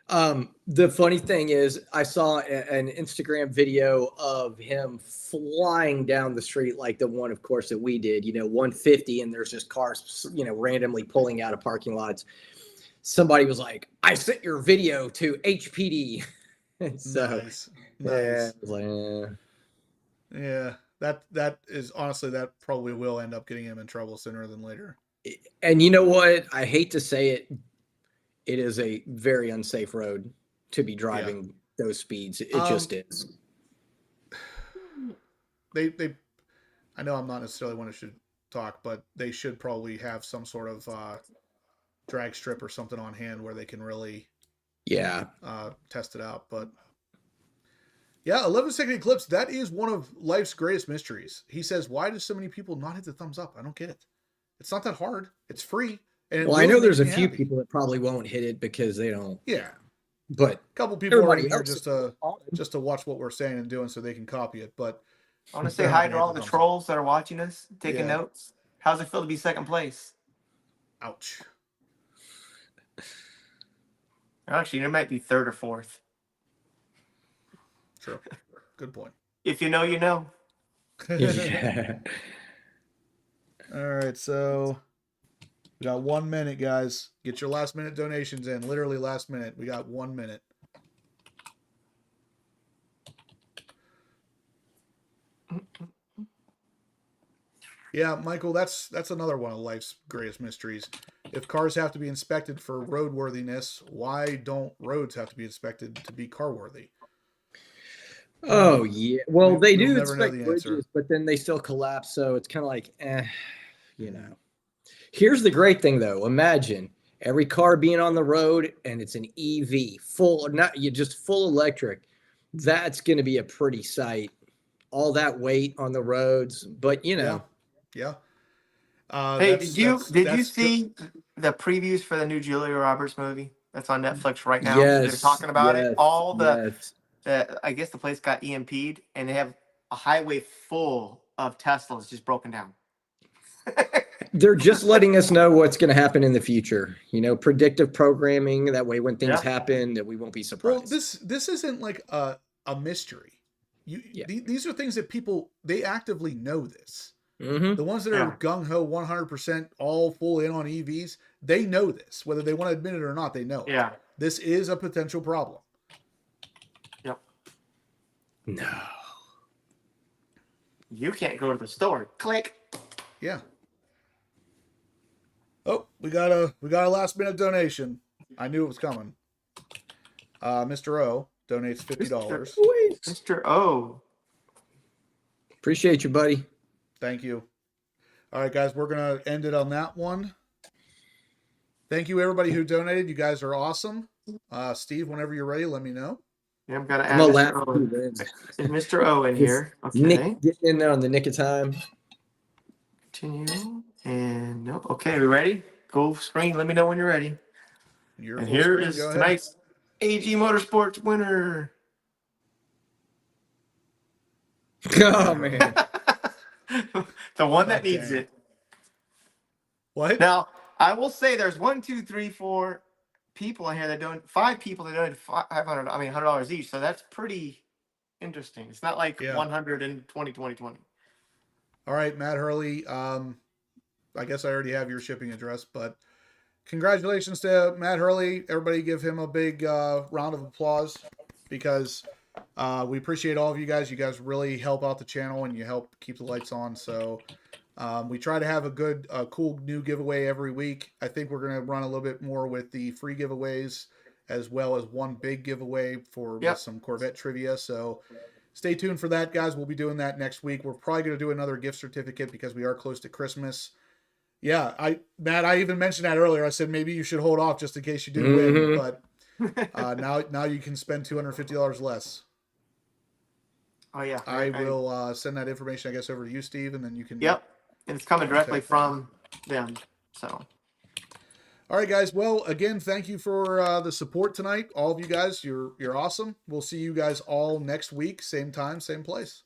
The funny thing is I saw an Instagram video of him flying down the street like the one, of course, that we did, 150, and there's just cars, randomly pulling out of parking lots. Somebody was like, I sent your video to HPD. So, nice. Yeah, I was like, yeah. That is honestly, that probably will end up getting him in trouble sooner than later. And you know what? I hate to say it. It is a very unsafe road to be driving those speeds. It just is. I know I'm not necessarily one who should talk, but they should probably have some sort of drag strip or something on hand where they can really test it out. But yeah, 11-second eclipse, that is one of life's greatest mysteries. He says, why do so many people not hit the thumbs up? I don't get it. It's not that hard. It's free. And well, really I know there's a makes me few happy. people that probably won't hit it because they don't. Yeah. But a couple people are in here else just to watch what we're saying and doing so they can copy it. But I want to say hi to all the trolls that are watching us, taking notes. How's it feel to be second place? Ouch. Actually, it might be third or fourth. True. Good point. If you know, you know. Yeah. All right, so we got 1 minute, guys. Get your last minute donations in. Literally last minute. We got 1 minute. Yeah, Michael, that's another one of life's greatest mysteries. If cars have to be inspected for roadworthiness, why don't roads have to be inspected to be car-worthy? Oh, yeah. Well, they do never know inspect the bridges, answer. but then they still collapse. So it's kind of like, Here's the great thing, though. Imagine every car being on the road and it's an EV, just full electric. That's going to be a pretty sight. All that weight on the roads, but Yeah. Hey, did you see the previews for the new Julia Roberts movie that's on Netflix right now? Yes, They're talking about it. All the, yes. I guess the place got EMP'd, and they have a highway full of Teslas just broken down. They're just letting us know what's going to happen in the future. Predictive programming. That way, when things happen, that we won't be surprised. Well, this isn't like a mystery. These are things that people, they actively know this. Mm-hmm. The ones that are gung-ho 100% all full in on EVs, they know this. Whether they want to admit it or not, they know it. Yeah. This is a potential problem. Yep. No. You can't go to the store. Click. Yeah. Oh, we got a last minute donation. I knew it was coming. Mr. O donates $50. Mr. O. Appreciate you, buddy. Thank you. All right, guys, we're gonna end it on that one. Thank you, everybody who donated. You guys are awesome. Steve, whenever you're ready, let me know. Yeah, I'm gonna add I'm gonna Mr. laugh. O. Is Mr. O in here? Okay. Nick, get in there on the nick of time. Continue. And nope. Okay, we ready? Go screen. Let me know when you're ready. You're And full here screen. is Go ahead. tonight's AG Motorsports winner. Oh man. The one that needs it. What? Now, I will say there's 1, 2, 3, 4 people in here that don't. 5 people that donated $100 each. So that's pretty interesting. It's not like Yeah. 100 in 2020. All right, Matt Hurley. I guess I already have your shipping address, but congratulations to Matt Hurley. Everybody give him a big round of applause because we appreciate all of you guys. You guys really help out the channel and you help keep the lights on. So we try to have a good, cool new giveaway every week. I think we're going to run a little bit more with the free giveaways as well as one big giveaway with some Corvette trivia. So stay tuned for that, guys. We'll be doing that next week. We're probably going to do another gift certificate because we are close to Christmas. Yeah, Matt, I even mentioned that earlier. I said maybe you should hold off just in case you do win, but now you can spend $250 less. Oh yeah. I will send that information, I guess, over to you, Steve, and then you can. Yep, and it's coming directly from them. So. All right, guys. Well, again, thank you for the support tonight. All of you guys, you're awesome. We'll see you guys all next week, same time, same place.